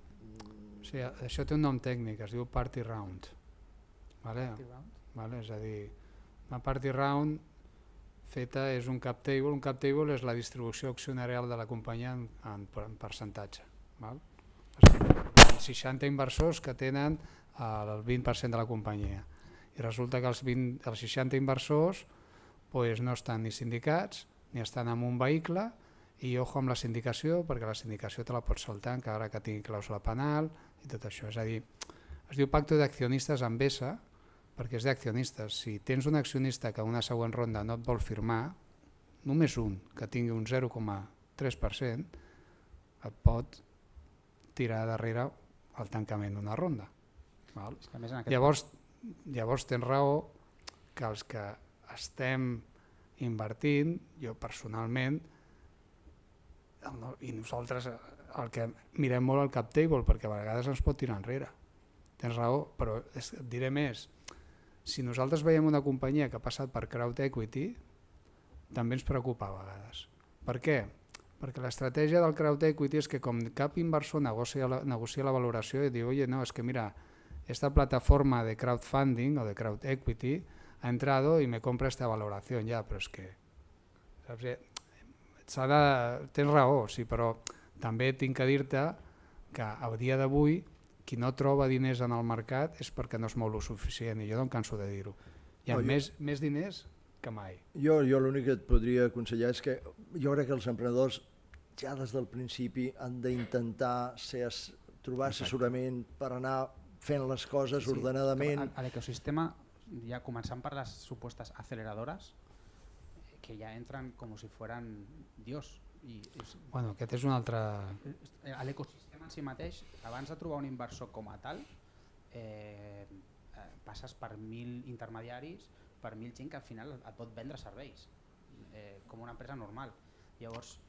Sí, això té un nom tècnic, es diu party round. Vale? Vale? És a dir, una party round feta és un cap table. Un cap table és la distribució accionarial de la companyia en percentatge. Val? Hi ha 60 inversors que tenen el 20% de la companyia i resulta que els 60 inversors pues, no estan ni sindicats ni estan en un vehicle i ojo amb la sindicació, perquè la sindicació te la pots saltar encara que tingui clàusula penal i tot això. És a dir, es diu pacte d'accionistes amb ESA perquè és d'accionistes. Si tens un accionista que a una següent ronda no et vol firmar, només un que tingui un 0,3% et pot tirar darrere el tancament d'una ronda. Val? Llavors tens raó que els que estem invertint, jo personalment, i nosaltres el que mirem molt al cap table perquè a vegades ens pot tirar enrere. Tens raó, però et diré més. Si nosaltres veiem una companyia que ha passat per crowd equity, també ens preocupa a vegades. Per què? Perquè l'estratègia del crowd equity és que com cap inversor negocia la valoració i diu, oye, no, es que mira, esta plataforma de crowdfunding o de crowd equity ha entrado y me compra esta valoración, ja, però és que... Saps? Tens raó, sí, però també tinc que dir-te que a dia d'avui qui no troba diners en el mercat és perquè no es mou lo suficient i jo no em canso de dir-ho. Hi ha més diners que mai. Jo l'únic que et podria aconsellar és que jo crec que els emprenedors ja des del principi han d'intentar trobar assessorament per anar fent les coses ordenadament. A l'ecosistema, ja començant per les supostes aceleradores, que ja entren com si fueran Dios. Bueno, aquest és un altre... L'ecosistema en si mateix, abans de trobar un inversor com a tal, passes per 1.000 intermediaris, per 1.000 gent que al final et pot vendre serveis, com una empresa normal. Llavors,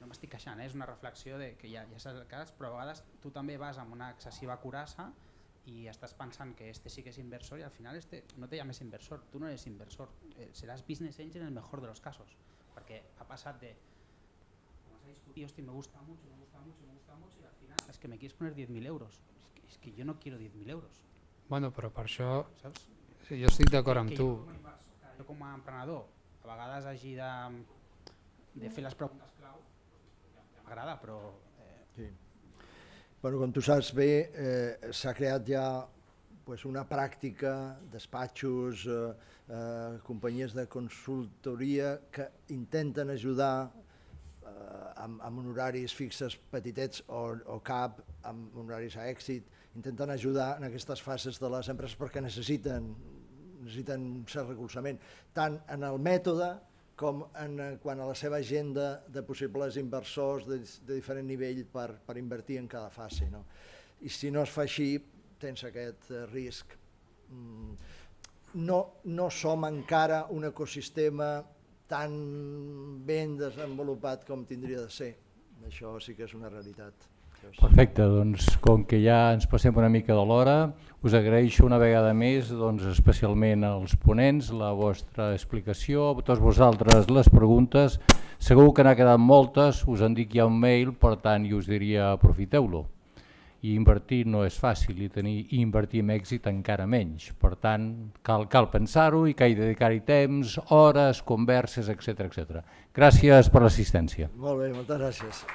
no m'estic queixant, és una reflexió de que ja saps el cas, però a vegades tu també vas amb una excessiva curassa i estàs pensant que este sí que és inversor y al final no te llames inversor, tú no eres inversor, serás business angel en el mejor de los casos, porque ha pasado de vamos a discutir, hostia, me gusta mucho y al final es que me quieres poner 10.000 euros, es que yo no quiero 10.000 euros. Bueno, però per això, saps? Sí, jo estic d'acord amb tu. Jo com a emprenedor, a vegades hagi de fer les preguntes clau, ja m'agrada, però... Sí. Bueno, com tu saps bé, s'ha creat ja una pràctica, despatxos, companyies de consultoria que intenten ajudar amb honoraris fixes petitets o cap, amb honoraris a èxit, intenten ajudar en aquestes fases de les empreses perquè necessiten cert recolzament, tant en el mètode com quant a la seva agenda de possibles inversors de diferent nivell per invertir en cada fase. I si no es fa així, tens aquest risc. No som encara un ecosistema tan ben desenvolupat com tindria de ser. Això sí que és una realitat. Perfecte, doncs com que ja ens passem una mica de l'hora, us agraeixo una vegada més, especialment als ponents, la vostra explicació, a tots vosaltres les preguntes. Segur que n'ha quedat moltes, us en dic ja un mail, per tant, jo us diria aprofiteu-lo. I invertir no és fàcil i invertir amb èxit encara menys. Per tant, cal pensar-ho i cal dedicar-hi temps, hores, converses, etc. Gràcies per l'assistència. Molt bé, moltes gràcies.